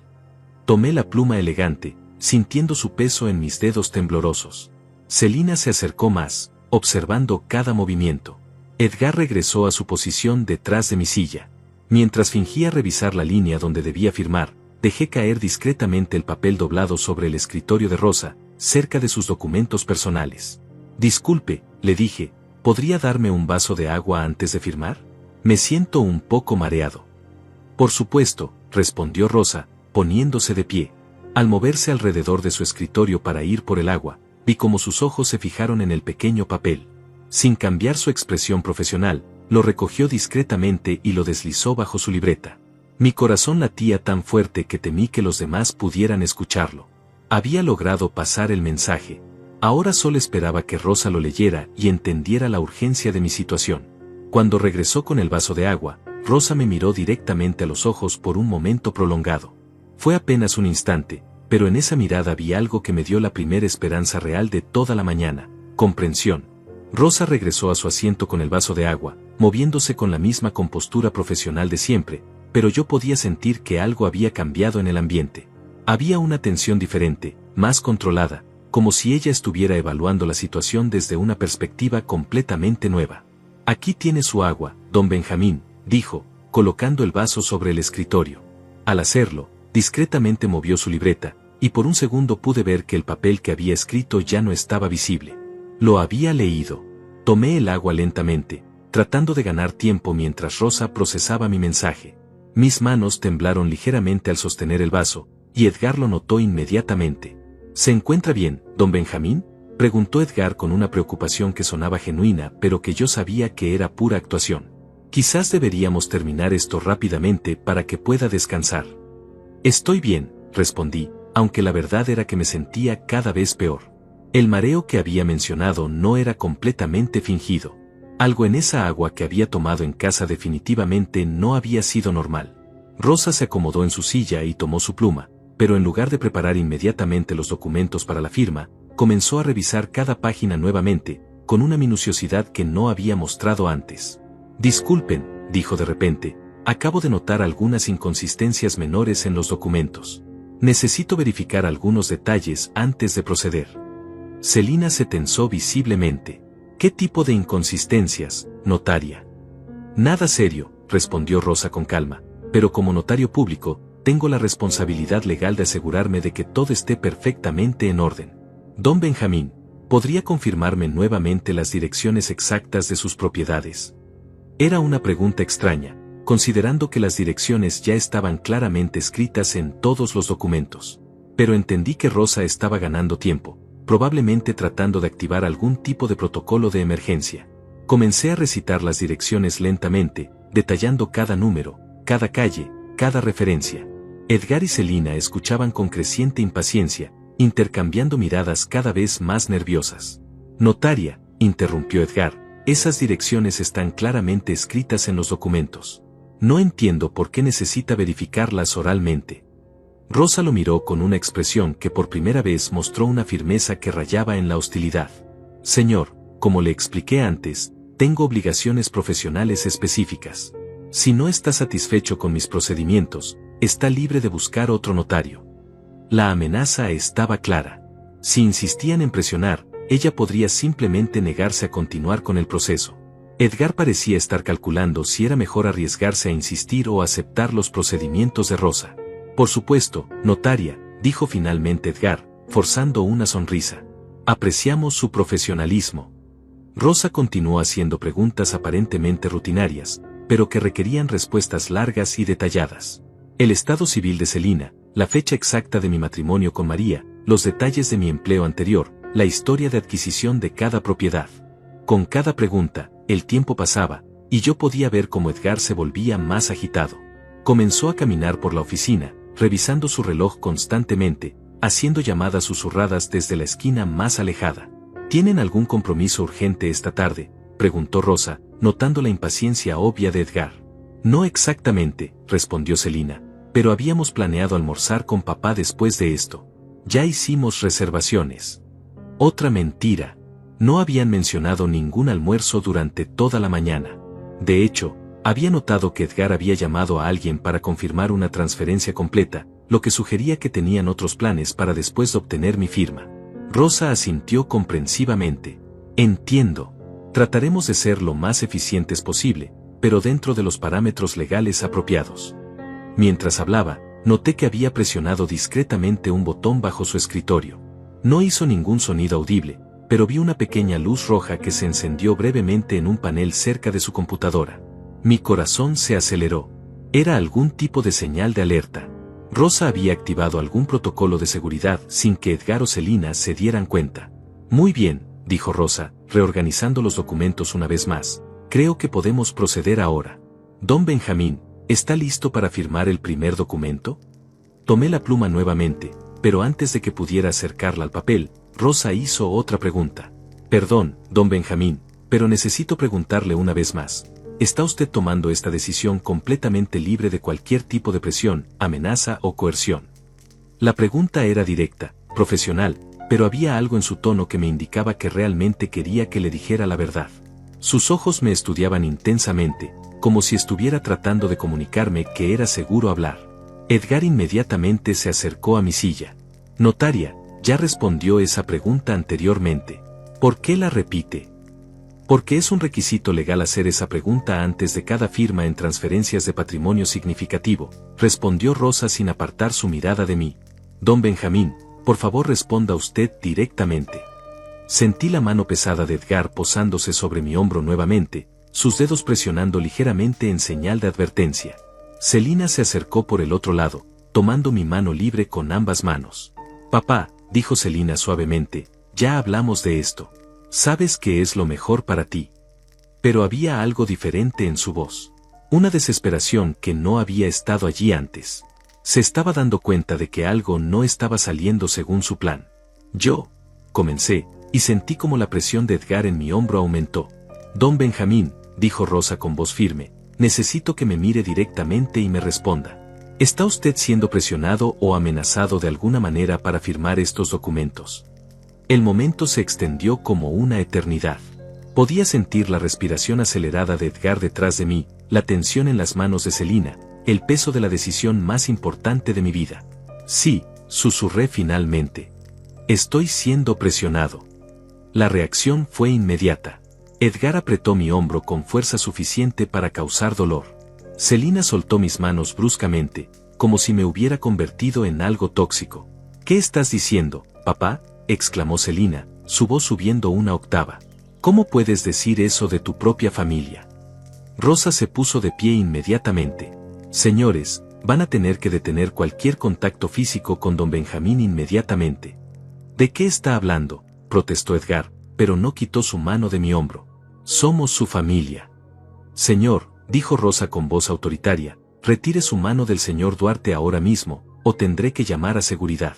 Speaker 1: Tomé la pluma elegante, sintiendo su peso en mis dedos temblorosos. Celina se acercó más, observando cada movimiento. Edgar regresó a su posición detrás de mi silla. Mientras fingía revisar la línea donde debía firmar, dejé caer discretamente el papel doblado sobre el escritorio de Rosa, cerca de sus documentos personales. Disculpe, le dije, ¿podría darme un vaso de agua antes de firmar? Me siento un poco mareado. Por supuesto, respondió Rosa, poniéndose de pie. Al moverse alrededor de su escritorio para ir por el agua, vi cómo sus ojos se fijaron en el pequeño papel. Sin cambiar su expresión profesional, lo recogió discretamente y lo deslizó bajo su libreta. Mi corazón latía tan fuerte que temí que los demás pudieran escucharlo. Había logrado pasar el mensaje. Ahora solo esperaba que Rosa lo leyera y entendiera la urgencia de mi situación. Cuando regresó con el vaso de agua, Rosa me miró directamente a los ojos por un momento prolongado. Fue apenas un instante, pero en esa mirada vi algo que me dio la primera esperanza real de toda la mañana: comprensión. Rosa regresó a su asiento con el vaso de agua, moviéndose con la misma compostura profesional de siempre, pero yo podía sentir que algo había cambiado en el ambiente. Había una tensión diferente, más controlada, como si ella estuviera evaluando la situación desde una perspectiva completamente nueva. Aquí tiene su agua, don Benjamín, dijo, colocando el vaso sobre el escritorio. Al hacerlo, discretamente movió su libreta, y por un segundo pude ver que el papel que había escrito ya no estaba visible. Lo había leído. Tomé el agua lentamente, tratando de ganar tiempo mientras Rosa procesaba mi mensaje. Mis manos temblaron ligeramente al sostener el vaso, y Edgar lo notó inmediatamente. ¿Se encuentra bien, don Benjamín?, preguntó Edgar con una preocupación que sonaba genuina, pero que yo sabía que era pura actuación. Quizás deberíamos terminar esto rápidamente para que pueda descansar. Estoy bien, respondí, aunque la verdad era que me sentía cada vez peor. El mareo que había mencionado no era completamente fingido. Algo en esa agua que había tomado en casa definitivamente no había sido normal. Rosa se acomodó en su silla y tomó su pluma, pero en lugar de preparar inmediatamente los documentos para la firma, comenzó a revisar cada página nuevamente, con una minuciosidad que no había mostrado antes. Disculpen, dijo de repente, acabo de notar algunas inconsistencias menores en los documentos. Necesito verificar algunos detalles antes de proceder. Celina se tensó visiblemente. ¿Qué tipo de inconsistencias, notaria? Nada serio, respondió Rosa con calma, pero como notario público, tengo la responsabilidad legal de asegurarme de que todo esté perfectamente en orden. Don Benjamín, ¿podría confirmarme nuevamente las direcciones exactas de sus propiedades? Era una pregunta extraña, considerando que las direcciones ya estaban claramente escritas en todos los documentos. Pero entendí que Rosa estaba ganando tiempo, probablemente tratando de activar algún tipo de protocolo de emergencia. Comencé a recitar las direcciones lentamente, detallando cada número, cada calle, cada referencia. Edgar y Celina escuchaban con creciente impaciencia, intercambiando miradas cada vez más nerviosas. Notaria, interrumpió Edgar, esas direcciones están claramente escritas en los documentos. No entiendo por qué necesita verificarlas oralmente. Rosa lo miró con una expresión que por primera vez mostró una firmeza que rayaba en la hostilidad. Señor, como le expliqué antes, tengo obligaciones profesionales específicas. Si no está satisfecho con mis procedimientos, está libre de buscar otro notario. La amenaza estaba clara. Si insistían en presionar, ella podría simplemente negarse a continuar con el proceso. Edgar parecía estar calculando si era mejor arriesgarse a insistir o aceptar los procedimientos de Rosa. Por supuesto, notaria, dijo finalmente Edgar, forzando una sonrisa. Apreciamos su profesionalismo. Rosa continuó haciendo preguntas aparentemente rutinarias, pero que requerían respuestas largas y detalladas. El estado civil de Celina, la fecha exacta de mi matrimonio con María, los detalles de mi empleo anterior, la historia de adquisición de cada propiedad. Con cada pregunta, el tiempo pasaba, y yo podía ver cómo Edgar se volvía más agitado. Comenzó a caminar por la oficina, revisando su reloj constantemente, haciendo llamadas susurradas desde la esquina más alejada. ¿Tienen algún compromiso urgente esta tarde?, preguntó Rosa, notando la impaciencia obvia de Edgar. No exactamente, respondió Celina, pero habíamos planeado almorzar con papá después de esto. Ya hicimos reservaciones. Otra mentira. No habían mencionado ningún almuerzo durante toda la mañana. De hecho, había notado que Edgar había llamado a alguien para confirmar una transferencia completa, lo que sugería que tenían otros planes para después de obtener mi firma. Rosa asintió comprensivamente. Entiendo. Trataremos de ser lo más eficientes posible, pero dentro de los parámetros legales apropiados. Mientras hablaba, noté que había presionado discretamente un botón bajo su escritorio. No hizo ningún sonido audible, pero vi una pequeña luz roja que se encendió brevemente en un panel cerca de su computadora. Mi corazón se aceleró. Era algún tipo de señal de alerta. Rosa había activado algún protocolo de seguridad sin que Edgar o Selina se dieran cuenta. Muy bien, dijo Rosa, reorganizando los documentos una vez más. Creo que podemos proceder ahora. Don Benjamín, ¿está listo para firmar el primer documento? Tomé la pluma nuevamente, pero antes de que pudiera acercarla al papel, Rosa hizo otra pregunta. Perdón, don Benjamín, pero necesito preguntarle una vez más. ¿Está usted tomando esta decisión completamente libre de cualquier tipo de presión, amenaza o coerción? La pregunta era directa, profesional, pero había algo en su tono que me indicaba que realmente quería que le dijera la verdad. Sus ojos me estudiaban intensamente, como si estuviera tratando de comunicarme que era seguro hablar. Edgar inmediatamente se acercó a mi silla. Notaria, ya respondió esa pregunta anteriormente. ¿Por qué la repite? Porque es un requisito legal hacer esa pregunta antes de cada firma en transferencias de patrimonio significativo, respondió Rosa sin apartar su mirada de mí. Don Benjamín, por favor responda usted directamente. Sentí la mano pesada de Edgar posándose sobre mi hombro nuevamente, sus dedos presionando ligeramente en señal de advertencia. Selina se acercó por el otro lado, tomando mi mano libre con ambas manos. Papá, dijo Selina suavemente, ya hablamos de esto. Sabes que es lo mejor para ti. Pero había algo diferente en su voz. Una desesperación que no había estado allí antes. Se estaba dando cuenta de que algo no estaba saliendo según su plan. Yo, comencé, y sentí como la presión de Edgar en mi hombro aumentó. Don Benjamín, dijo Rosa con voz firme, necesito que me mire directamente y me responda. ¿Está usted siendo presionado o amenazado de alguna manera para firmar estos documentos? El momento se extendió como una eternidad. Podía sentir la respiración acelerada de Edgar detrás de mí, la tensión en las manos de Selina, el peso de la decisión más importante de mi vida. Sí, susurré finalmente. Estoy siendo presionado. La reacción fue inmediata. Edgar apretó mi hombro con fuerza suficiente para causar dolor. Selina soltó mis manos bruscamente, como si me hubiera convertido en algo tóxico. ¿Qué estás diciendo, papá?, exclamó Selina, su voz subiendo una octava. ¿Cómo puedes decir eso de tu propia familia? Rosa se puso de pie inmediatamente. Señores, van a tener que detener cualquier contacto físico con don Benjamín inmediatamente. ¿De qué está hablando?, protestó Edgar, pero no quitó su mano de mi hombro. Somos su familia. Señor, dijo Rosa con voz autoritaria, retire su mano del señor Duarte ahora mismo, o tendré que llamar a seguridad.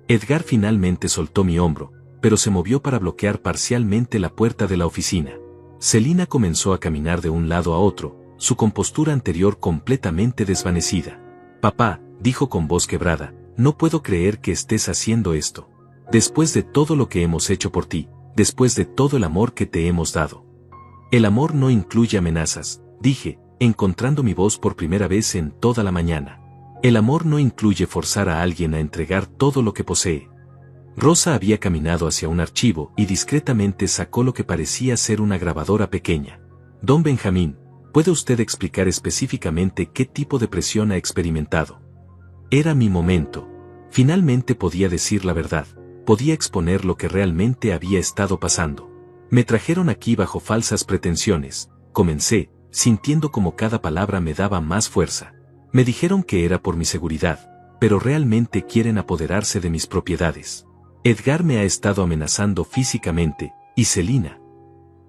Speaker 1: Edgar finalmente soltó mi hombro, pero se movió para bloquear parcialmente la puerta de la oficina. Selina comenzó a caminar de un lado a otro, su compostura anterior completamente desvanecida. Papá, dijo con voz quebrada, no puedo creer que estés haciendo esto. Después de todo lo que hemos hecho por ti, después de todo el amor que te hemos dado. El amor no incluye amenazas, dije, encontrando mi voz por primera vez en toda la mañana. El amor no incluye forzar a alguien a entregar todo lo que posee. Rosa había caminado hacia un archivo y discretamente sacó lo que parecía ser una grabadora pequeña. Don Benjamín, ¿puede usted explicar específicamente qué tipo de presión ha experimentado? Era mi momento. Finalmente podía decir la verdad, podía exponer lo que realmente había estado pasando. Me trajeron aquí bajo falsas pretensiones, comencé, sintiendo como cada palabra me daba más fuerza. Me dijeron que era por mi seguridad, pero realmente quieren apoderarse de mis propiedades. Edgar me ha estado amenazando físicamente, y Selina.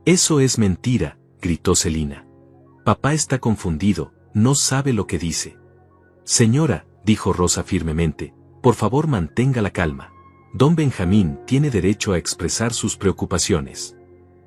Speaker 1: Eso es mentira, gritó Selina. Papá está confundido, no sabe lo que dice. Señora, dijo Rosa firmemente, por favor mantenga la calma. Don Benjamín tiene derecho a expresar sus preocupaciones.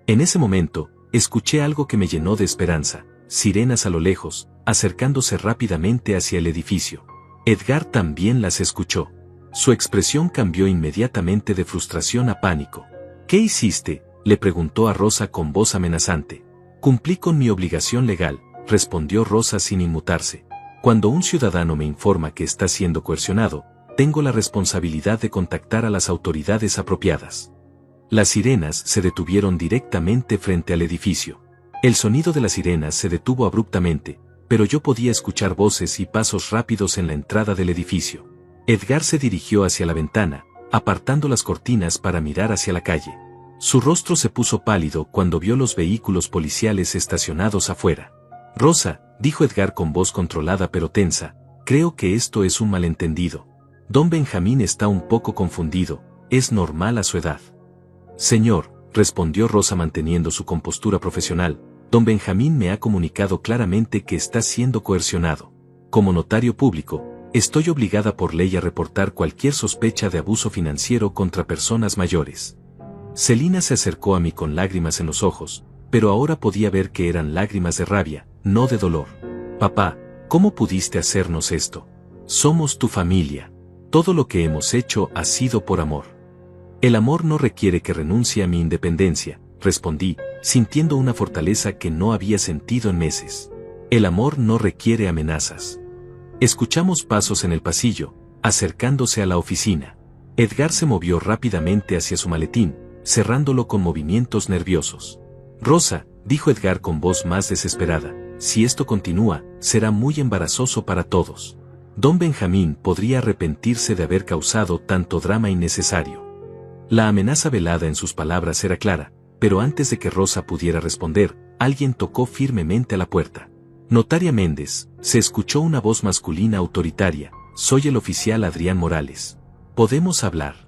Speaker 1: En ese momento, escuché algo que me llenó de esperanza, sirenas a lo lejos, acercándose rápidamente hacia el edificio. Edgar también las escuchó. Su expresión cambió inmediatamente de frustración a pánico. ¿Qué hiciste?, le preguntó a Rosa con voz amenazante. Cumplí con mi obligación legal, respondió Rosa sin inmutarse. Cuando un ciudadano me informa que está siendo coercionado, tengo la responsabilidad de contactar a las autoridades apropiadas. Las sirenas se detuvieron directamente frente al edificio. El sonido de las sirenas se detuvo abruptamente, pero yo podía escuchar voces y pasos rápidos en la entrada del edificio. Edgar se dirigió hacia la ventana, apartando las cortinas para mirar hacia la calle. Su rostro se puso pálido cuando vio los vehículos policiales estacionados afuera. Rosa, dijo Edgar con voz controlada pero tensa, creo que esto es un malentendido. Don Benjamín está un poco confundido, es normal a su edad. Señor, respondió Rosa manteniendo su compostura profesional, don Benjamín me ha comunicado claramente que está siendo coercionado. Como notario público, estoy obligada por ley a reportar cualquier sospecha de abuso financiero contra personas mayores. Celina se acercó a mí con lágrimas en los ojos, pero ahora podía ver que eran lágrimas de rabia, no de dolor. Papá, ¿cómo pudiste hacernos esto? Somos tu familia. Todo lo que hemos hecho ha sido por amor. El amor no requiere que renuncie a mi independencia, respondí, sintiendo una fortaleza que no había sentido en meses. El amor no requiere amenazas. Escuchamos pasos en el pasillo, acercándose a la oficina. Edgar se movió rápidamente hacia su maletín, cerrándolo con movimientos nerviosos. Rosa, dijo Edgar con voz más desesperada, si esto continúa, será muy embarazoso para todos. Don Benjamín podría arrepentirse de haber causado tanto drama innecesario. La amenaza velada en sus palabras era clara, pero antes de que Rosa pudiera responder, alguien tocó firmemente a la puerta. Notaria Méndez, se escuchó una voz masculina autoritaria, soy el oficial Adrián Morales. ¿Podemos hablar?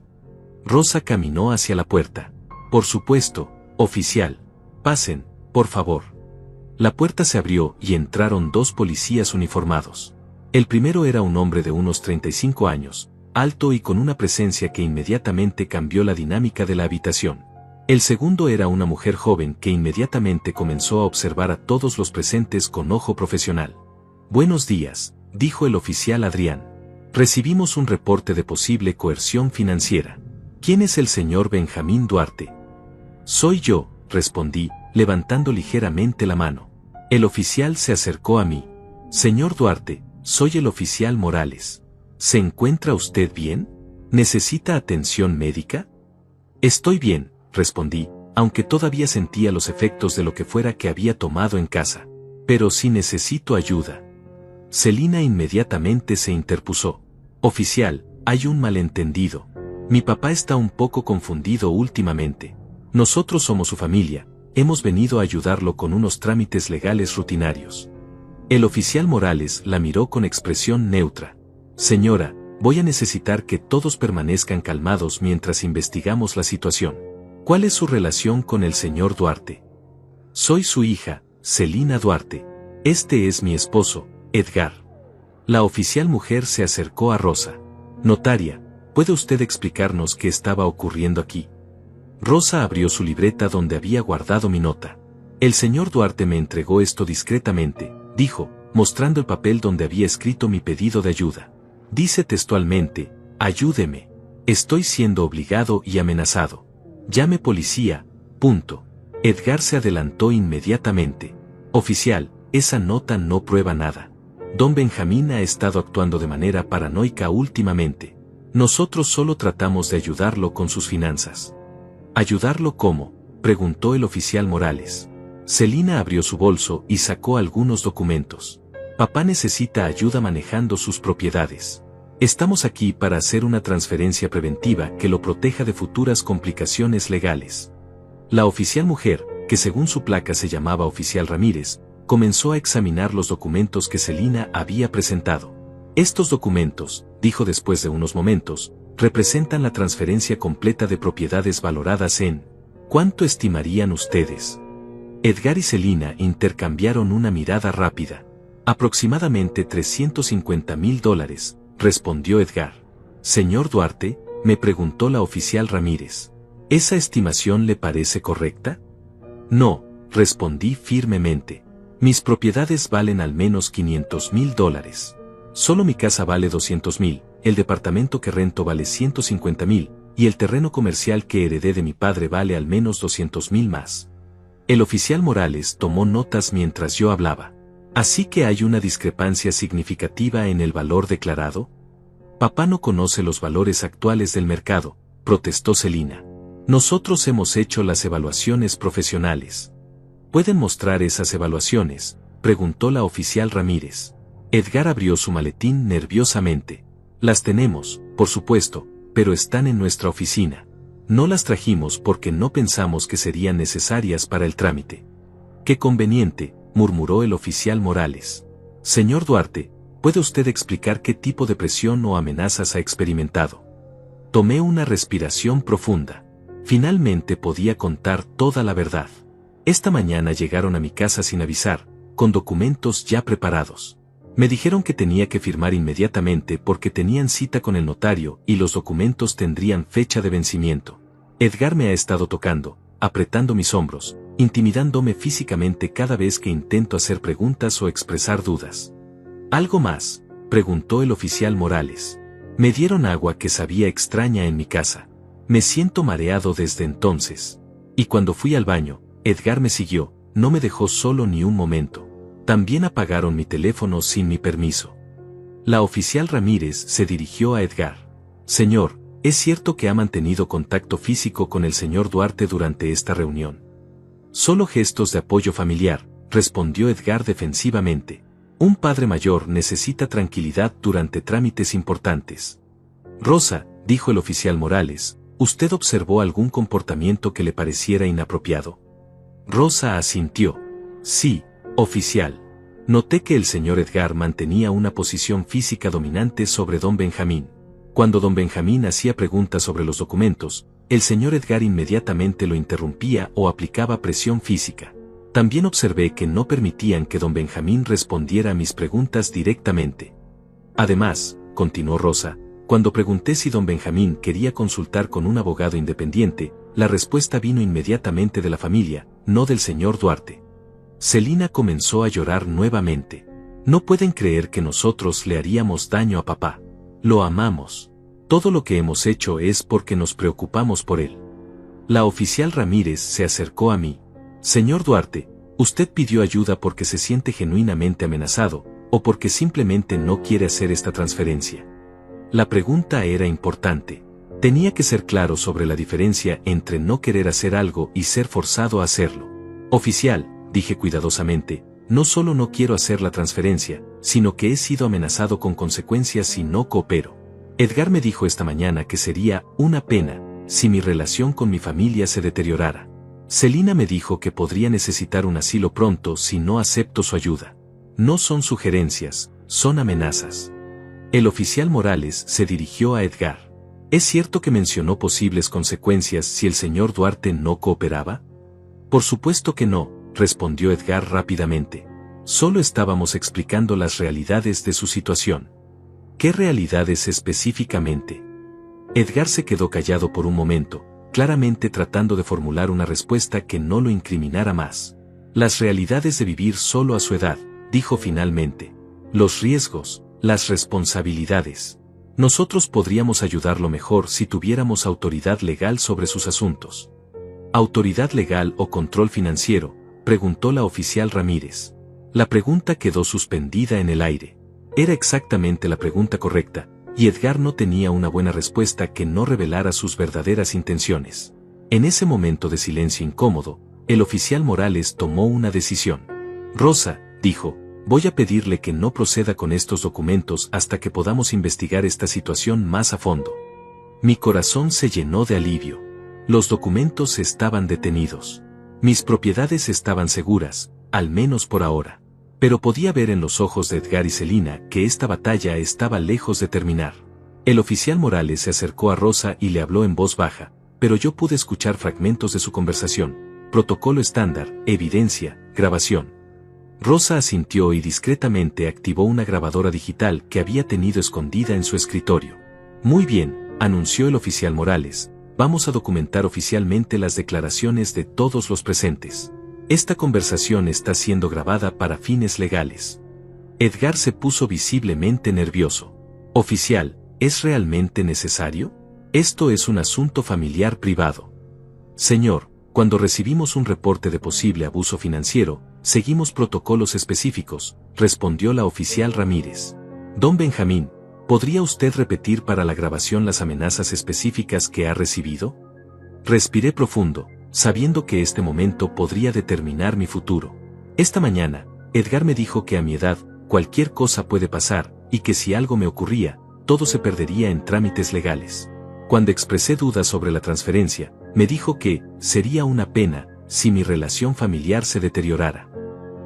Speaker 1: Rosa caminó hacia la puerta. Por supuesto, oficial. Pasen, por favor. La puerta se abrió y entraron dos policías uniformados. El primero era un hombre de unos 35 años, alto y con una presencia que inmediatamente cambió la dinámica de la habitación. El segundo era una mujer joven que inmediatamente comenzó a observar a todos los presentes con ojo profesional. Buenos días, dijo el oficial Adrián. Recibimos un reporte de posible coerción financiera. ¿Quién es el señor Benjamín Duarte? Soy yo, respondí, levantando ligeramente la mano. El oficial se acercó a mí. Señor Duarte, soy el oficial Morales. ¿Se encuentra usted bien? ¿Necesita atención médica? Estoy bien, respondí, aunque todavía sentía los efectos de lo que fuera que había tomado en casa. Pero sí necesito ayuda. Celina inmediatamente se interpuso. Oficial, hay un malentendido. Mi papá está un poco confundido últimamente. Nosotros somos su familia, hemos venido a ayudarlo con unos trámites legales rutinarios. El oficial Morales la miró con expresión neutra. Señora, voy a necesitar que todos permanezcan calmados mientras investigamos la situación. ¿Cuál es su relación con el señor Duarte? Soy su hija, Celina Duarte. Este es mi esposo, Edgar. La oficial mujer se acercó a Rosa. Notaria, ¿puede usted explicarnos qué estaba ocurriendo aquí? Rosa abrió su libreta donde había guardado mi nota. El señor Duarte me entregó esto discretamente, dijo, mostrando el papel donde había escrito mi pedido de ayuda. Dice textualmente, ayúdeme. Estoy siendo obligado y amenazado. Llame policía, punto. Edgar se adelantó inmediatamente. Oficial, esa nota no prueba nada. Don Benjamín ha estado actuando de manera paranoica últimamente. Nosotros solo tratamos de ayudarlo con sus finanzas. ¿Ayudarlo cómo?, preguntó el oficial Morales. Celina abrió su bolso y sacó algunos documentos. Papá necesita ayuda manejando sus propiedades. Estamos aquí para hacer una transferencia preventiva que lo proteja de futuras complicaciones legales. La oficial mujer, que según su placa se llamaba oficial Ramírez, comenzó a examinar los documentos que Celina había presentado. Estos documentos, dijo después de unos momentos, representan la transferencia completa de propiedades valoradas en... ¿Cuánto estimarían ustedes? Edgar y Celina intercambiaron una mirada rápida. Aproximadamente $350,000, respondió Edgar. Señor Duarte, me preguntó la oficial Ramírez. ¿Esa estimación le parece correcta? No, respondí firmemente. Mis propiedades valen al menos $500,000. Solo mi casa vale $200,000, el departamento que rento vale $150,000, y el terreno comercial que heredé de mi padre vale al menos $200,000 más. El oficial Morales tomó notas mientras yo hablaba. ¿Así que hay una discrepancia significativa en el valor declarado? Papá no conoce los valores actuales del mercado, protestó Celina. Nosotros hemos hecho las evaluaciones profesionales. ¿Pueden mostrar esas evaluaciones?, preguntó la oficial Ramírez. Edgar abrió su maletín nerviosamente. Las tenemos, por supuesto, pero están en nuestra oficina. No las trajimos porque no pensamos que serían necesarias para el trámite. Qué conveniente, murmuró el oficial Morales. Señor Duarte, ¿puede usted explicar qué tipo de presión o amenazas ha experimentado? Tomé una respiración profunda. Finalmente podía contar toda la verdad. Esta mañana llegaron a mi casa sin avisar, con documentos ya preparados. Me dijeron que tenía que firmar inmediatamente porque tenían cita con el notario y los documentos tendrían fecha de vencimiento. Edgar me ha estado tocando, apretando mis hombros, intimidándome físicamente cada vez que intento hacer preguntas o expresar dudas. ¿Algo más?, preguntó el oficial Morales. Me dieron agua que sabía extraña en mi casa. Me siento mareado desde entonces. Y cuando fui al baño, Edgar me siguió, no me dejó solo ni un momento. También apagaron mi teléfono sin mi permiso. La oficial Ramírez se dirigió a Edgar. Señor, ¿es cierto que ha mantenido contacto físico con el señor Duarte durante esta reunión? Solo gestos de apoyo familiar, respondió Edgar defensivamente. Un padre mayor necesita tranquilidad durante trámites importantes. Rosa, dijo el oficial Morales, ¿usted observó algún comportamiento que le pareciera inapropiado? Rosa asintió. Sí, oficial. Noté que el señor Edgar mantenía una posición física dominante sobre don Benjamín. Cuando don Benjamín hacía preguntas sobre los documentos, el señor Edgar inmediatamente lo interrumpía o aplicaba presión física. También observé que no permitían que don Benjamín respondiera a mis preguntas directamente. Además, continuó Rosa, cuando pregunté si don Benjamín quería consultar con un abogado independiente, la respuesta vino inmediatamente de la familia, no del señor Duarte. Celina comenzó a llorar nuevamente. No pueden creer que nosotros le haríamos daño a papá. Lo amamos. Todo lo que hemos hecho es porque nos preocupamos por él. La oficial Ramírez se acercó a mí. Señor Duarte, ¿usted pidió ayuda porque se siente genuinamente amenazado, o porque simplemente no quiere hacer esta transferencia? La pregunta era importante. Tenía que ser claro sobre la diferencia entre no querer hacer algo y ser forzado a hacerlo. Oficial, dije cuidadosamente, no solo no quiero hacer la transferencia, sino que he sido amenazado con consecuencias si no coopero. Edgar me dijo esta mañana que sería una pena si mi relación con mi familia se deteriorara. Celina me dijo que podría necesitar un asilo pronto si no acepto su ayuda. No son sugerencias, son amenazas. El oficial Morales se dirigió a Edgar. ¿Es cierto que mencionó posibles consecuencias si el señor Duarte no cooperaba? Por supuesto que no, respondió Edgar rápidamente. Solo estábamos explicando las realidades de su situación. ¿Qué realidades específicamente? Edgar se quedó callado por un momento, claramente tratando de formular una respuesta que no lo incriminara más. Las realidades de vivir solo a su edad, dijo finalmente. Los riesgos, las responsabilidades. Nosotros podríamos ayudarlo mejor si tuviéramos autoridad legal sobre sus asuntos. ¿Autoridad legal o control financiero?, preguntó la oficial Ramírez. La pregunta quedó suspendida en el aire. Era exactamente la pregunta correcta, y Edgar no tenía una buena respuesta que no revelara sus verdaderas intenciones. En ese momento de silencio incómodo, el oficial Morales tomó una decisión. Rosa, dijo, voy a pedirle que no proceda con estos documentos hasta que podamos investigar esta situación más a fondo. Mi corazón se llenó de alivio. Los documentos estaban detenidos. Mis propiedades estaban seguras, al menos por ahora. Pero podía ver en los ojos de Edgar y Celina que esta batalla estaba lejos de terminar. El oficial Morales se acercó a Rosa y le habló en voz baja, pero yo pude escuchar fragmentos de su conversación. Protocolo estándar, evidencia, grabación. Rosa asintió y discretamente activó una grabadora digital que había tenido escondida en su escritorio. Muy bien, anunció el oficial Morales, vamos a documentar oficialmente las declaraciones de todos los presentes. Esta conversación está siendo grabada para fines legales. Edgar se puso visiblemente nervioso. Oficial, ¿es realmente necesario? Esto es un asunto familiar privado. Señor, Cuando recibimos un reporte de posible abuso financiero, seguimos protocolos específicos, respondió la oficial Ramírez. Don Benjamín, ¿podría usted repetir para la grabación las amenazas específicas que ha recibido? Respiré profundo, sabiendo que este momento podría determinar mi futuro. Esta mañana, Edgar me dijo que a mi edad, cualquier cosa puede pasar, y que si algo me ocurría, todo se perdería en trámites legales. Cuando expresé dudas sobre la transferencia, me dijo que sería una pena si mi relación familiar se deteriorara.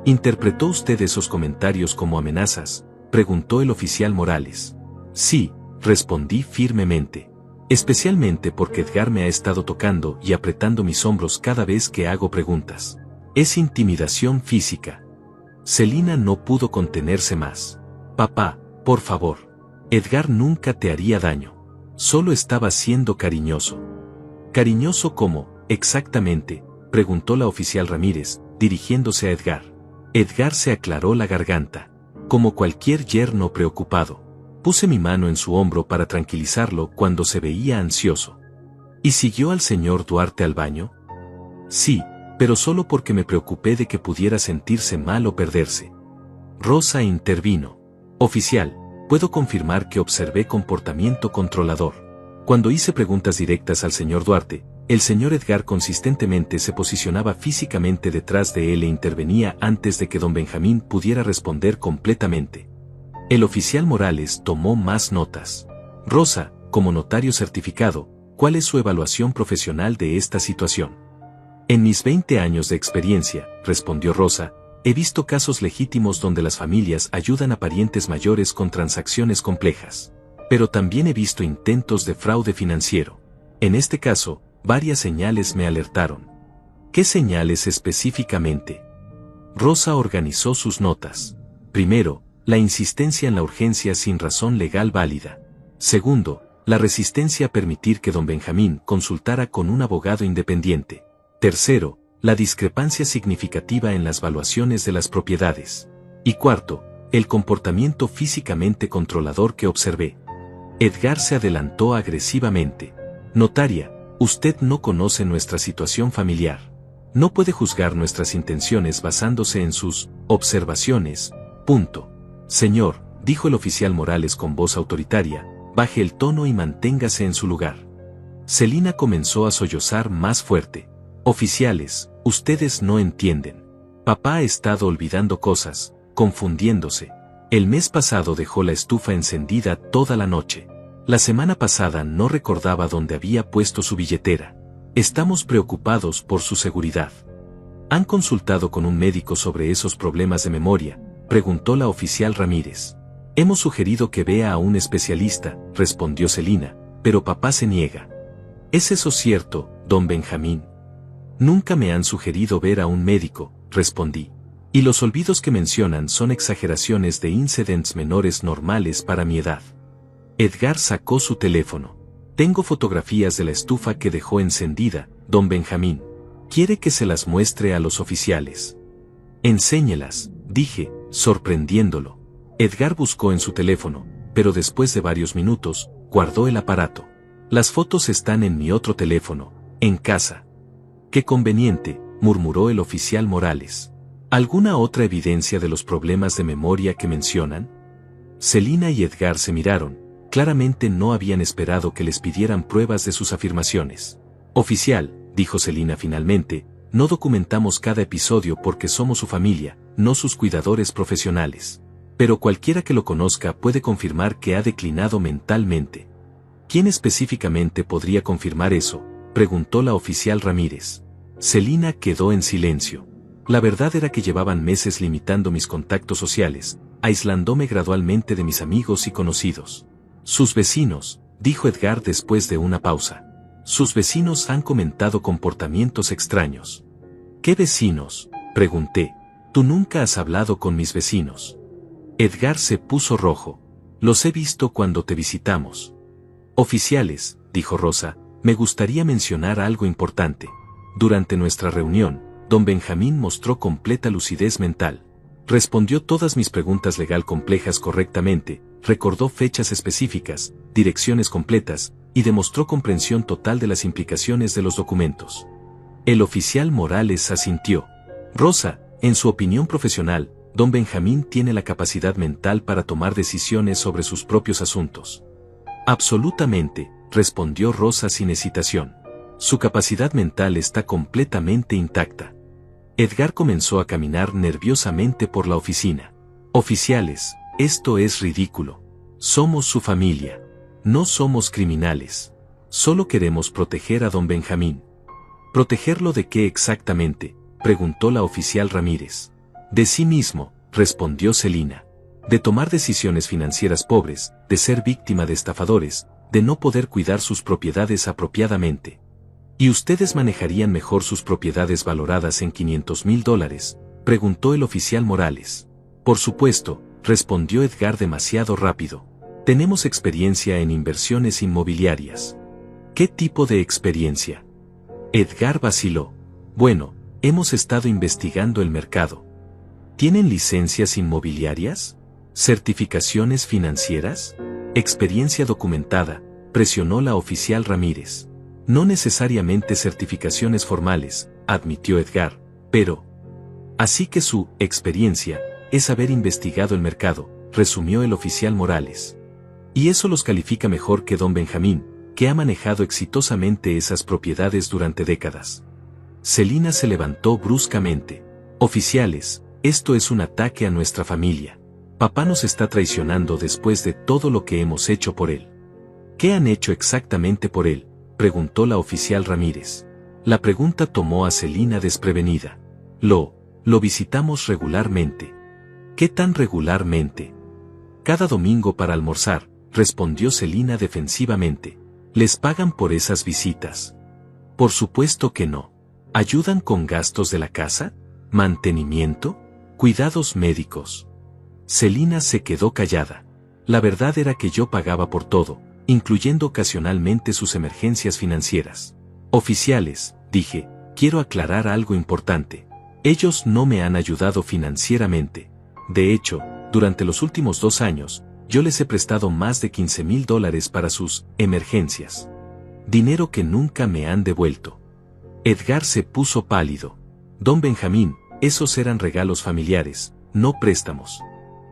Speaker 1: ¿Interpretó usted esos comentarios como amenazas?, preguntó el oficial Morales. Sí, respondí firmemente. Especialmente porque Edgar me ha estado tocando y apretando mis hombros cada vez que hago preguntas. Es intimidación física. Celina no pudo contenerse más. Papá, por favor. Edgar nunca te haría daño. Solo estaba siendo cariñoso. ¿Cariñoso cómo, exactamente?, preguntó la oficial Ramírez, dirigiéndose a Edgar. Edgar se aclaró la garganta. Como cualquier yerno preocupado. Puse mi mano en su hombro para tranquilizarlo cuando se veía ansioso. ¿Y siguió al señor Duarte al baño? Sí, pero solo porque me preocupé de que pudiera sentirse mal o perderse. Rosa intervino. Oficial, puedo confirmar que observé comportamiento controlador. Cuando hice preguntas directas al señor Duarte, el señor Edgar consistentemente se posicionaba físicamente detrás de él e intervenía antes de que don Benjamín pudiera responder completamente. El oficial Morales tomó más notas. Rosa, como notario certificado, ¿cuál es su evaluación profesional de esta situación? En mis 20 años de experiencia, respondió Rosa, he visto casos legítimos donde las familias ayudan a parientes mayores con transacciones complejas. Pero también he visto intentos de fraude financiero. En este caso, varias señales me alertaron. ¿Qué señales específicamente? Rosa organizó sus notas. Primero, la insistencia en la urgencia sin razón legal válida. Segundo, la resistencia a permitir que don Benjamín consultara con un abogado independiente. Tercero, la discrepancia significativa en las valuaciones de las propiedades. Y cuarto, el comportamiento físicamente controlador que observé. Edgar se adelantó agresivamente. Notaria, usted no conoce nuestra situación familiar. No puede juzgar nuestras intenciones basándose en sus observaciones. Punto. Señor, dijo el oficial Morales con voz autoritaria, baje el tono y manténgase en su lugar. Celina comenzó a sollozar más fuerte. Oficiales, ustedes no entienden. Papá ha estado olvidando cosas, confundiéndose. El mes pasado dejó la estufa encendida toda la noche. La semana pasada no recordaba dónde había puesto su billetera. Estamos preocupados por su seguridad. ¿Han consultado con un médico sobre esos problemas de memoria?, preguntó la oficial Ramírez. Hemos sugerido que vea a un especialista, respondió Celina, pero papá se niega. ¿Es eso cierto, don Benjamín? Nunca me han sugerido ver a un médico, respondí. Y los olvidos que mencionan son exageraciones de incidentes menores normales para mi edad. Edgar sacó su teléfono. Tengo fotografías de la estufa que dejó encendida, don Benjamín. ¿Quiere que se las muestre a los oficiales? Enséñelas, dije, sorprendiéndolo. Edgar buscó en su teléfono, pero después de varios minutos, guardó el aparato. Las fotos están en mi otro teléfono, en casa. Qué conveniente, murmuró el oficial Morales. ¿Alguna otra evidencia de los problemas de memoria que mencionan? Celina y Edgar se miraron, claramente no habían esperado que les pidieran pruebas de sus afirmaciones. Oficial, dijo Celina finalmente, no documentamos cada episodio porque somos su familia, no sus cuidadores profesionales. Pero cualquiera que lo conozca puede confirmar que ha declinado mentalmente. ¿Quién específicamente podría confirmar eso?, preguntó la oficial Ramírez. Celina quedó en silencio. La verdad era que llevaban meses limitando mis contactos sociales, aislándome gradualmente de mis amigos y conocidos. Sus vecinos, dijo Edgar después de una pausa. Sus vecinos han comentado comportamientos extraños. ¿Qué vecinos?, pregunté. Tú nunca has hablado con mis vecinos. Edgar se puso rojo. Los he visto cuando te visitamos. Oficiales, dijo Rosa, me gustaría mencionar algo importante. Durante nuestra reunión, don Benjamín mostró completa lucidez mental. Respondió todas mis preguntas legal complejas correctamente, recordó fechas específicas, direcciones completas, y demostró comprensión total de las implicaciones de los documentos. El oficial Morales asintió. Rosa, en su opinión profesional, don Benjamín tiene la capacidad mental para tomar decisiones sobre sus propios asuntos. Absolutamente, respondió Rosa sin hesitación. Su capacidad mental está completamente intacta. Edgar comenzó a caminar nerviosamente por la oficina. Oficiales, esto es ridículo. Somos su familia. No somos criminales. Solo queremos proteger a don Benjamín. ¿Protegerlo de qué exactamente?, preguntó la oficial Ramírez. De sí mismo, respondió Celina. De tomar decisiones financieras pobres, de ser víctima de estafadores, de no poder cuidar sus propiedades apropiadamente. ¿Y ustedes manejarían mejor sus propiedades valoradas en $500,000? Preguntó el oficial Morales. Por supuesto, respondió Edgar demasiado rápido. Tenemos experiencia en inversiones inmobiliarias. ¿Qué tipo de experiencia? Edgar vaciló. Bueno, hemos estado investigando el mercado. ¿Tienen licencias inmobiliarias? ¿Certificaciones financieras? Experiencia documentada, presionó la oficial Ramírez. No necesariamente certificaciones formales, admitió Edgar, pero... Así que su experiencia es haber investigado el mercado, resumió el oficial Morales. Y eso los califica mejor que don Benjamín, que ha manejado exitosamente esas propiedades durante décadas. Celina se levantó bruscamente. Oficiales, esto es un ataque a nuestra familia. Papá nos está traicionando después de todo lo que hemos hecho por él. ¿Qué han hecho exactamente por él?, preguntó la oficial Ramírez. La pregunta tomó a Celina desprevenida. Lo visitamos regularmente. ¿Qué tan regularmente? Cada domingo para almorzar, respondió Celina defensivamente. ¿Les pagan por esas visitas? Por supuesto que no. ¿Ayudan con gastos de la casa? ¿Mantenimiento? ¿Cuidados médicos? Celina se quedó callada. La verdad era que yo pagaba por todo, incluyendo ocasionalmente sus emergencias financieras. Oficiales, dije, quiero aclarar algo importante. Ellos no me han ayudado financieramente. De hecho, durante los últimos 2 años, yo les he prestado más de $15,000 para sus emergencias. Dinero que nunca me han devuelto. Edgar se puso pálido. Don Benjamín, esos eran regalos familiares, no préstamos.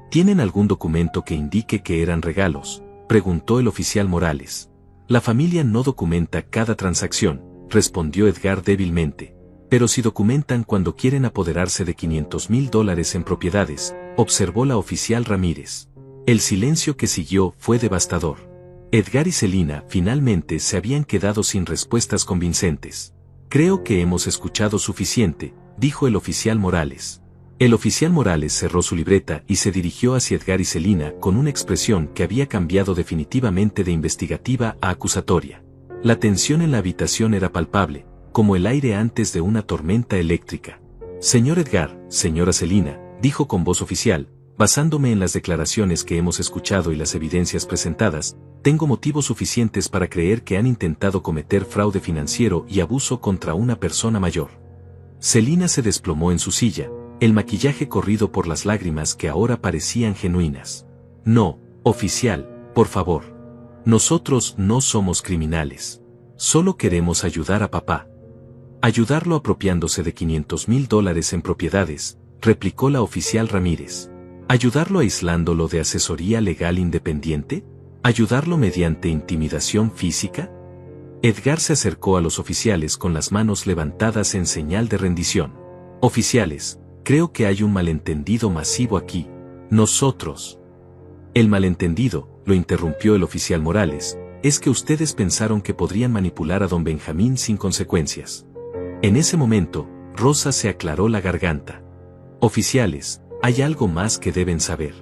Speaker 1: ¿Tienen algún documento que indique que eran regalos?, preguntó el oficial Morales. La familia no documenta cada transacción, respondió Edgar débilmente. Pero si documentan cuando quieren apoderarse de $500,000 en propiedades, observó la oficial Ramírez. El silencio que siguió fue devastador. Edgar y Celina finalmente se habían quedado sin respuestas convincentes. Creo que hemos escuchado suficiente, dijo el oficial Morales. El oficial Morales cerró su libreta y se dirigió hacia Edgar y Celina con una expresión que había cambiado definitivamente de investigativa a acusatoria. La tensión en la habitación era palpable, como el aire antes de una tormenta eléctrica. Señor Edgar, señora Celina, dijo con voz oficial, basándome en las declaraciones que hemos escuchado y las evidencias presentadas, tengo motivos suficientes para creer que han intentado cometer fraude financiero y abuso contra una persona mayor. Celina se desplomó en su silla, el maquillaje corrido por las lágrimas que ahora parecían genuinas. No, oficial, por favor. Nosotros no somos criminales. Solo queremos ayudar a papá. Ayudarlo apropiándose de $500,000 en propiedades, replicó la oficial Ramírez. ¿Ayudarlo aislándolo de asesoría legal independiente? ¿Ayudarlo mediante intimidación física? Edgar se acercó a los oficiales con las manos levantadas en señal de rendición. Oficiales, creo que hay un malentendido masivo aquí. Nosotros. El malentendido, lo interrumpió el oficial Morales, es que ustedes pensaron que podrían manipular a don Benjamín sin consecuencias. En ese momento, Rosa se aclaró la garganta. Oficiales, hay algo más que deben saber.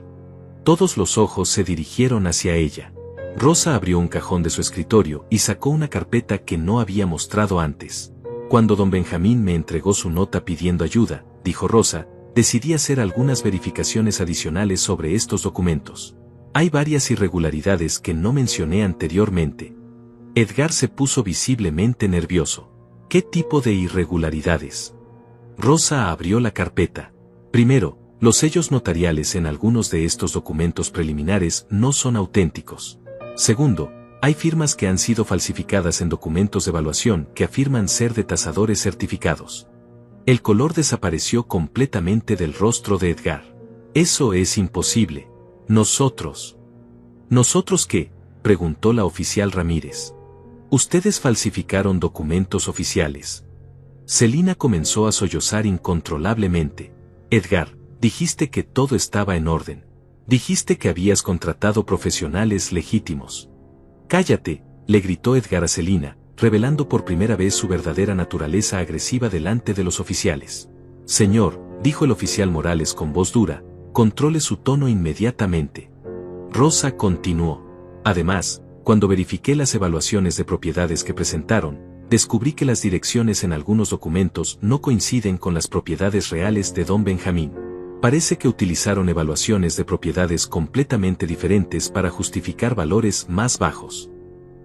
Speaker 1: Todos los ojos se dirigieron hacia ella. Rosa abrió un cajón de su escritorio y sacó una carpeta que no había mostrado antes. Cuando don Benjamín me entregó su nota pidiendo ayuda, dijo Rosa, decidí hacer algunas verificaciones adicionales sobre estos documentos. Hay varias irregularidades que no mencioné anteriormente. Edgar se puso visiblemente nervioso. ¿Qué tipo de irregularidades? Rosa abrió la carpeta. Primero, los sellos notariales en algunos de estos documentos preliminares no son auténticos. Segundo, Hay firmas que han sido falsificadas en documentos de evaluación que afirman ser de tasadores certificados. El color desapareció completamente del rostro de Edgar. Eso es imposible. Nosotros. ¿Nosotros qué?, preguntó la oficial Ramírez. Ustedes falsificaron documentos oficiales. Celina comenzó a sollozar incontrolablemente. Edgar, dijiste que todo estaba en orden. Dijiste que habías contratado profesionales legítimos. Cállate, le gritó Edgar a Celina, revelando por primera vez su verdadera naturaleza agresiva delante de los oficiales. Señor, dijo el oficial Morales con voz dura, controle su tono inmediatamente. Rosa continuó. Además, cuando verifiqué las evaluaciones de propiedades que presentaron, descubrí que las direcciones en algunos documentos no coinciden con las propiedades reales de don Benjamín. Parece que utilizaron evaluaciones de propiedades completamente diferentes para justificar valores más bajos.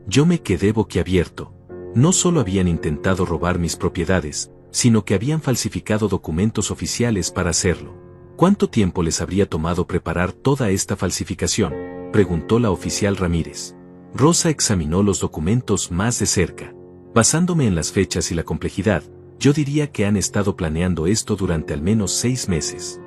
Speaker 1: Yo me quedé boquiabierto. No solo habían intentado robar mis propiedades, sino que habían falsificado documentos oficiales para hacerlo. ¿Cuánto tiempo les habría tomado preparar toda esta falsificación?, preguntó la oficial Ramírez. Rosa examinó los documentos más de cerca. Basándome en las fechas y la complejidad, yo diría que han estado planeando esto durante al menos 6 meses.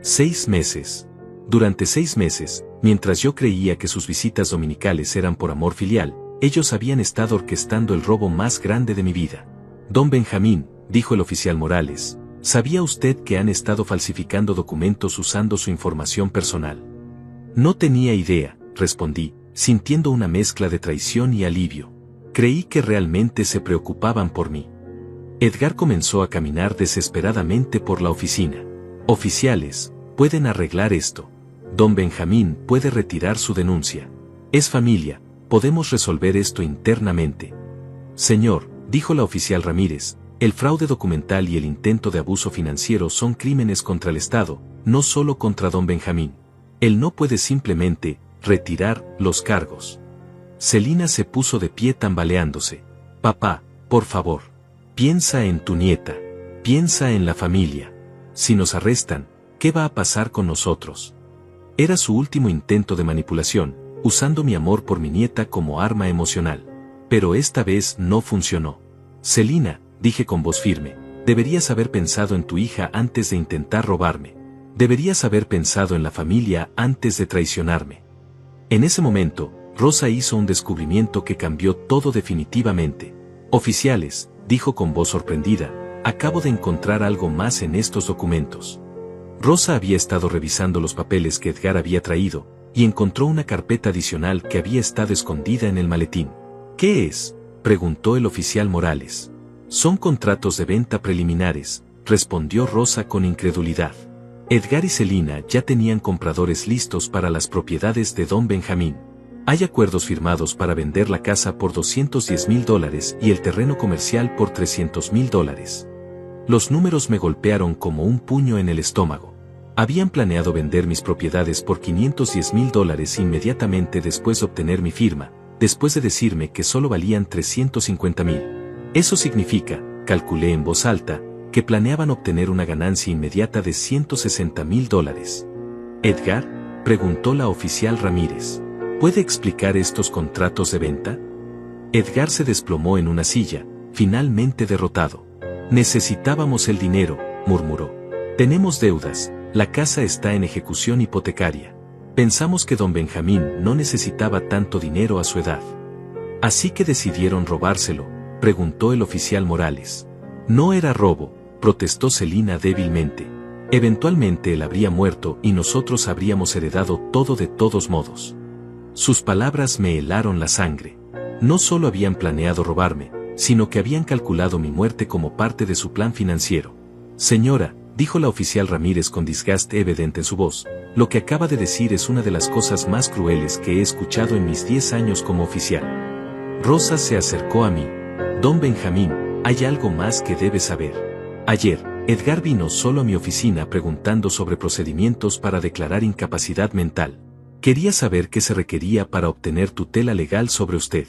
Speaker 1: 6 meses. Durante 6 meses, mientras yo creía que sus visitas dominicales eran por amor filial, ellos habían estado orquestando el robo más grande de mi vida. Don Benjamín, dijo el oficial Morales, ¿sabía usted que han estado falsificando documentos usando su información personal? No tenía idea, respondí, sintiendo una mezcla de traición y alivio. Creí que realmente se preocupaban por mí. Edgar comenzó a caminar desesperadamente por la oficina. Oficiales, pueden arreglar esto. Don Benjamín puede retirar su denuncia. Es familia, podemos resolver esto internamente. Señor, dijo la oficial Ramírez, el fraude documental y el intento de abuso financiero son crímenes contra el Estado, no solo contra don Benjamín. Él no puede simplemente retirar los cargos. Celina se puso de pie tambaleándose. Papá, por favor, piensa en tu nieta, piensa en la familia. Si nos arrestan, ¿qué va a pasar con nosotros? Era su último intento de manipulación, usando mi amor por mi nieta como arma emocional. Pero esta vez no funcionó. Celina, dije con voz firme, deberías haber pensado en tu hija antes de intentar robarme. Deberías haber pensado en la familia antes de traicionarme. En ese momento, Rosa hizo un descubrimiento que cambió todo definitivamente. Oficiales, dijo con voz sorprendida, acabo de encontrar algo más en estos documentos. Rosa había estado revisando los papeles que Edgar había traído, y encontró una carpeta adicional que había estado escondida en el maletín. ¿Qué es?, preguntó el oficial Morales. Son contratos de venta preliminares, respondió Rosa con incredulidad. Edgar y Celina ya tenían compradores listos para las propiedades de don Benjamín. Hay acuerdos firmados para vender la casa por $210,000 y el terreno comercial por $300,000. Los números me golpearon como un puño en el estómago. Habían planeado vender mis propiedades por $510,000 inmediatamente después de obtener mi firma, después de decirme que solo valían $350,000. Eso significa, calculé en voz alta, que planeaban obtener una ganancia inmediata de $160,000. ¿Edgar?, preguntó la oficial Ramírez. ¿Puede explicar estos contratos de venta? Edgar se desplomó en una silla, finalmente derrotado. Necesitábamos el dinero, murmuró. Tenemos deudas, la casa está en ejecución hipotecaria. Pensamos que don Benjamín no necesitaba tanto dinero a su edad. ¿Así que decidieron robárselo?, preguntó el oficial Morales. No era robo, protestó Celina débilmente. Eventualmente él habría muerto y nosotros habríamos heredado todo de todos modos. Sus palabras me helaron la sangre. No solo habían planeado robarme, sino que habían calculado mi muerte como parte de su plan financiero. Señora, dijo la oficial Ramírez con disgusto evidente en su voz, lo que acaba de decir es una de las cosas más crueles que he escuchado en mis 10 años como oficial. Rosa se acercó a mí. Don Benjamín, hay algo más que debe saber. Ayer, Edgar vino solo a mi oficina preguntando sobre procedimientos para declarar incapacidad mental. Quería saber qué se requería para obtener tutela legal sobre usted.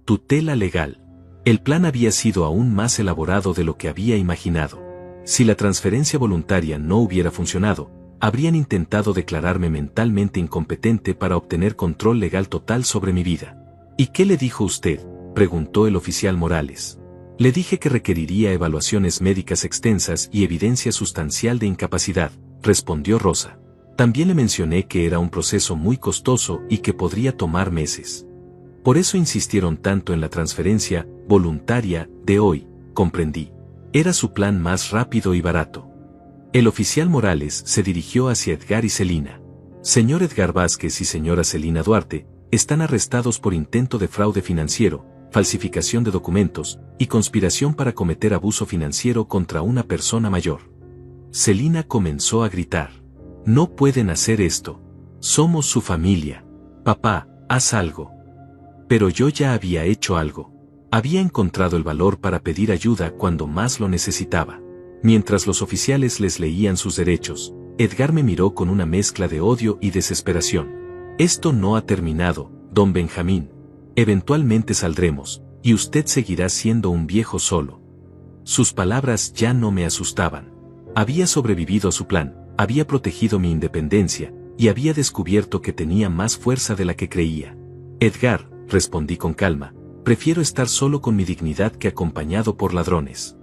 Speaker 1: Tutela legal. El plan había sido aún más elaborado de lo que había imaginado. Si la transferencia voluntaria no hubiera funcionado, habrían intentado declararme mentalmente incompetente para obtener control legal total sobre mi vida. ¿Y qué le dijo usted?, preguntó el oficial Morales. Le dije que requeriría evaluaciones médicas extensas y evidencia sustancial de incapacidad, respondió Rosa. También le mencioné que era un proceso muy costoso y que podría tomar meses. Por eso insistieron tanto en la transferencia voluntaria de hoy, comprendí. Era su plan más rápido y barato. El oficial Morales se dirigió hacia Edgar y Celina. Señor Edgar Vázquez y señora Celina Duarte, están arrestados por intento de fraude financiero, falsificación de documentos y conspiración para cometer abuso financiero contra una persona mayor. Celina comenzó a gritar. No pueden hacer esto. Somos su familia. Papá, haz algo. Pero yo ya había hecho algo. Había encontrado el valor para pedir ayuda cuando más lo necesitaba. Mientras los oficiales les leían sus derechos, Edgar me miró con una mezcla de odio y desesperación. Esto no ha terminado, don Benjamín. Eventualmente saldremos, y usted seguirá siendo un viejo solo. Sus palabras ya no me asustaban. Había sobrevivido a su plan, había protegido mi independencia, y había descubierto que tenía más fuerza de la que creía. Edgar, respondí con calma, prefiero estar solo con mi dignidad que acompañado por ladrones.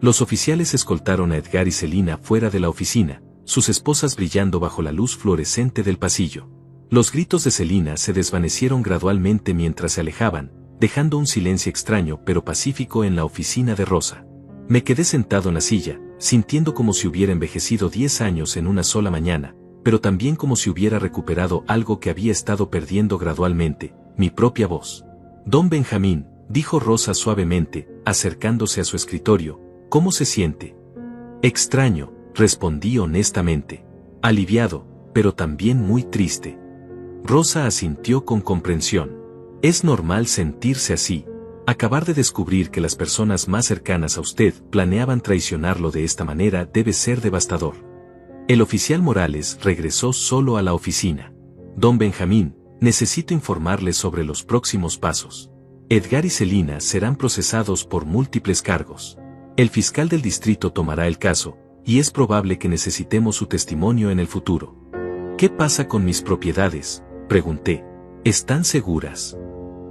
Speaker 1: Los oficiales escoltaron a Edgar y Celina fuera de la oficina, sus esposas brillando bajo la luz fluorescente del pasillo. Los gritos de Celina se desvanecieron gradualmente mientras se alejaban, dejando un silencio extraño pero pacífico en la oficina de Rosa. Me quedé sentado en la silla, sintiendo como si hubiera envejecido 10 años en una sola mañana, pero también como si hubiera recuperado algo que había estado perdiendo gradualmente, mi propia voz. Don Benjamín, dijo Rosa suavemente, acercándose a su escritorio, ¿cómo se siente? Extraño, respondí honestamente. Aliviado, pero también muy triste. Rosa asintió con comprensión. Es normal sentirse así. Acabar de descubrir que las personas más cercanas a usted planeaban traicionarlo de esta manera debe ser devastador. El oficial Morales regresó solo a la oficina. Don Benjamín, necesito informarle sobre los próximos pasos. Edgar y Celina serán procesados por múltiples cargos. El fiscal del distrito tomará el caso, y es probable que necesitemos su testimonio en el futuro. ¿Qué pasa con mis propiedades?, pregunté. ¿Están seguras?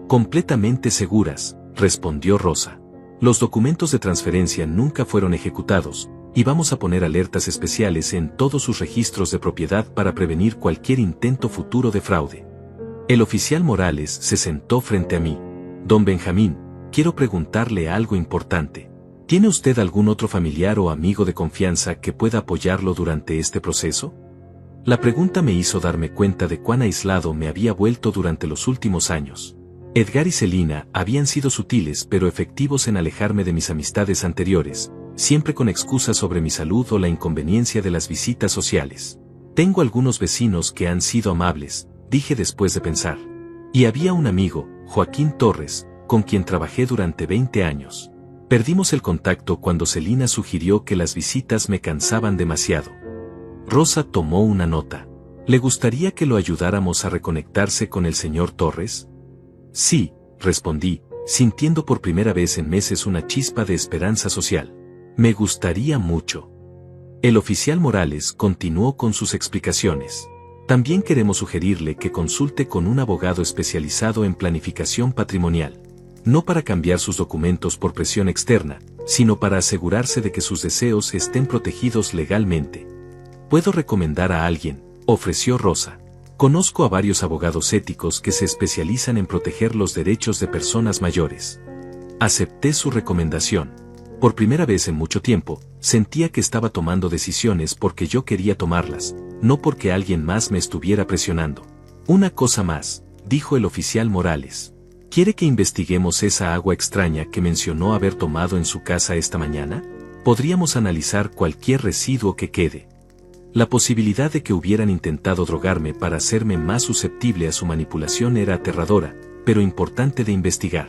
Speaker 1: Completamente seguras, respondió Rosa. Los documentos de transferencia nunca fueron ejecutados, y vamos a poner alertas especiales en todos sus registros de propiedad para prevenir cualquier intento futuro de fraude. El oficial Morales se sentó frente a mí. Don Benjamín, quiero preguntarle algo importante. ¿Tiene usted algún otro familiar o amigo de confianza que pueda apoyarlo durante este proceso? La pregunta me hizo darme cuenta de cuán aislado me había vuelto durante los últimos años. Edgar y Celina habían sido sutiles pero efectivos en alejarme de mis amistades anteriores, siempre con excusas sobre mi salud o la inconveniencia de las visitas sociales. Tengo algunos vecinos que han sido amables, dije después de pensar. Y había un amigo, Joaquín Torres, con quien trabajé durante 20 años. Perdimos el contacto cuando Celina sugirió que las visitas me cansaban demasiado. Rosa tomó una nota. ¿Le gustaría que lo ayudáramos a reconectarse con el señor Torres? Sí, respondí, sintiendo por primera vez en meses una chispa de esperanza social. Me gustaría mucho. El oficial Morales continuó con sus explicaciones. También queremos sugerirle que consulte con un abogado especializado en planificación patrimonial. No para cambiar sus documentos por presión externa, sino para asegurarse de que sus deseos estén protegidos legalmente. ¿Puedo recomendar a alguien?, ofreció Rosa. Conozco a varios abogados éticos que se especializan en proteger los derechos de personas mayores. Acepté su recomendación. Por primera vez en mucho tiempo, sentía que estaba tomando decisiones porque yo quería tomarlas, no porque alguien más me estuviera presionando. Una cosa más, dijo el oficial Morales. ¿Quiere que investiguemos esa agua extraña que mencionó haber tomado en su casa esta mañana? Podríamos analizar cualquier residuo que quede. La posibilidad de que hubieran intentado drogarme para hacerme más susceptible a su manipulación era aterradora, pero importante de investigar.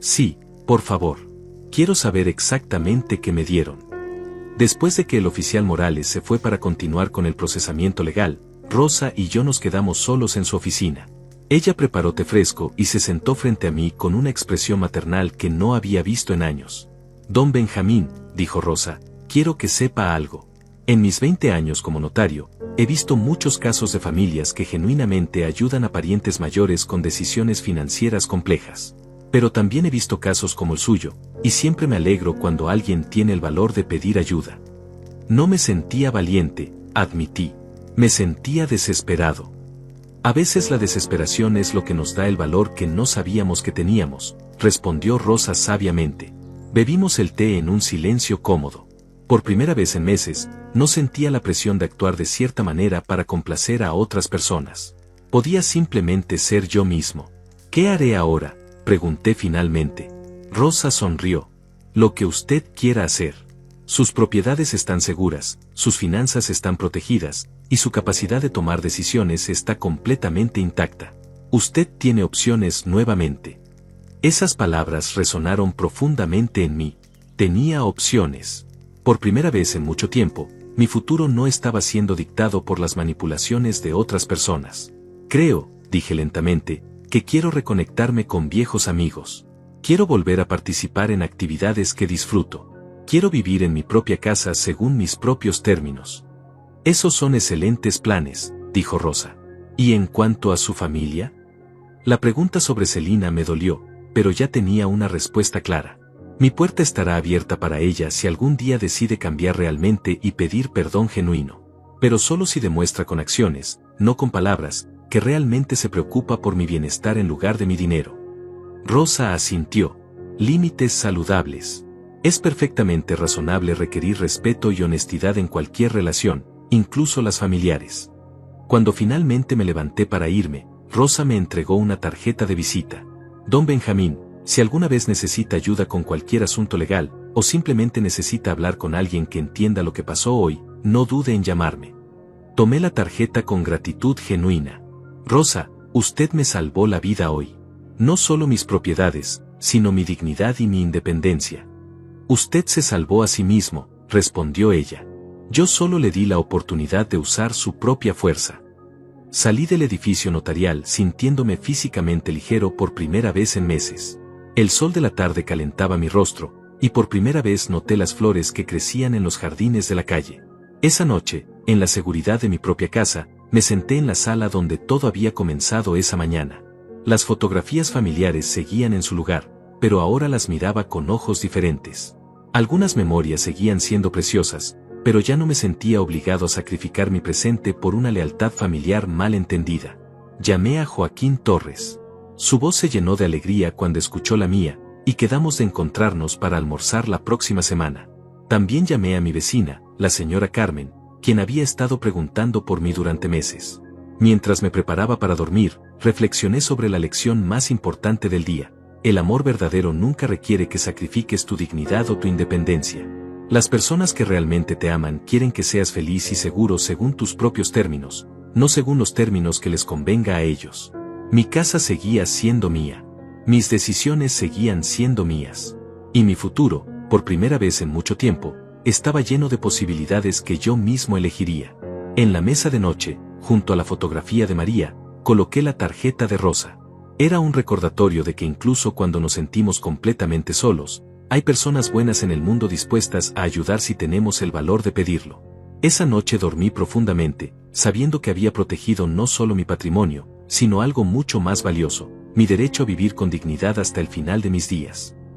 Speaker 1: Sí, por favor. Quiero saber exactamente qué me dieron. Después de que el oficial Morales se fue para continuar con el procesamiento legal, Rosa y yo nos quedamos solos en su oficina. Ella preparó té fresco y se sentó frente a mí con una expresión maternal que no había visto en años. Don Benjamín, dijo Rosa, quiero que sepa algo. En mis 20 años como notario, He visto muchos casos de familias que genuinamente ayudan a parientes mayores con decisiones financieras complejas. Pero también he visto casos como el suyo, y siempre me alegro cuando alguien tiene el valor de pedir ayuda. No me sentía valiente, admití. Me sentía desesperado. A veces la desesperación es lo que nos da el valor que no sabíamos que teníamos, respondió Rosa sabiamente. Bebimos el té en un silencio cómodo. Por primera vez en meses, no sentía la presión de actuar de cierta manera para complacer a otras personas. Podía simplemente ser yo mismo. ¿Qué haré ahora?, pregunté finalmente. Rosa sonrió. Lo que usted quiera hacer. Sus propiedades están seguras, sus finanzas están protegidas, y su capacidad de tomar decisiones está completamente intacta. Usted tiene opciones nuevamente. Esas palabras resonaron profundamente en mí. Tenía opciones. Por primera vez en mucho tiempo, mi futuro no estaba siendo dictado por las manipulaciones de otras personas. Creo, dije lentamente, que quiero reconectarme con viejos amigos. Quiero volver a participar en actividades que disfruto. Quiero vivir en mi propia casa según mis propios términos. Esos son excelentes planes, dijo Rosa. ¿Y en cuanto a su familia? La pregunta sobre Celina me dolió, pero ya tenía una respuesta clara. Mi puerta estará abierta para ella si algún día decide cambiar realmente y pedir perdón genuino. Pero solo si demuestra con acciones, no con palabras, que realmente se preocupa por mi bienestar en lugar de mi dinero. Rosa asintió. Límites saludables. Es perfectamente razonable requerir respeto y honestidad en cualquier relación, incluso las familiares. Cuando finalmente me levanté para irme, Rosa me entregó una tarjeta de visita. Don Benjamín, si alguna vez necesita ayuda con cualquier asunto legal, o simplemente necesita hablar con alguien que entienda lo que pasó hoy, no dude en llamarme. Tomé la tarjeta con gratitud genuina. Rosa, usted me salvó la vida hoy. No solo mis propiedades, sino mi dignidad y mi independencia. Usted se salvó a sí mismo, respondió ella. Yo solo le di la oportunidad de usar su propia fuerza. Salí del edificio notarial sintiéndome físicamente ligero por primera vez en meses. El sol de la tarde calentaba mi rostro, y por primera vez noté las flores que crecían en los jardines de la calle. Esa noche, en la seguridad de mi propia casa, me senté en la sala donde todo había comenzado esa mañana. Las fotografías familiares seguían en su lugar, pero ahora las miraba con ojos diferentes. Algunas memorias seguían siendo preciosas, pero ya no me sentía obligado a sacrificar mi presente por una lealtad familiar mal entendida. Llamé a Joaquín Torres. Su voz se llenó de alegría cuando escuchó la mía, y quedamos de encontrarnos para almorzar la próxima semana. También llamé a mi vecina, la señora Carmen, quien había estado preguntando por mí durante meses. Mientras me preparaba para dormir, reflexioné sobre la lección más importante del día. El amor verdadero nunca requiere que sacrifiques tu dignidad o tu independencia. Las personas que realmente te aman quieren que seas feliz y seguro según tus propios términos, no según los términos que les convenga a ellos. Mi casa seguía siendo mía. Mis decisiones seguían siendo mías. Y mi futuro, por primera vez en mucho tiempo, estaba lleno de posibilidades que yo mismo elegiría. En la mesa de noche, junto a la fotografía de María, coloqué la tarjeta de Rosa. Era un recordatorio de que incluso cuando nos sentimos completamente solos, hay personas buenas en el mundo dispuestas a ayudar si tenemos el valor de pedirlo. Esa noche dormí profundamente, sabiendo que había protegido no solo mi patrimonio, sino algo mucho más valioso, mi derecho a vivir con dignidad hasta el final de mis días.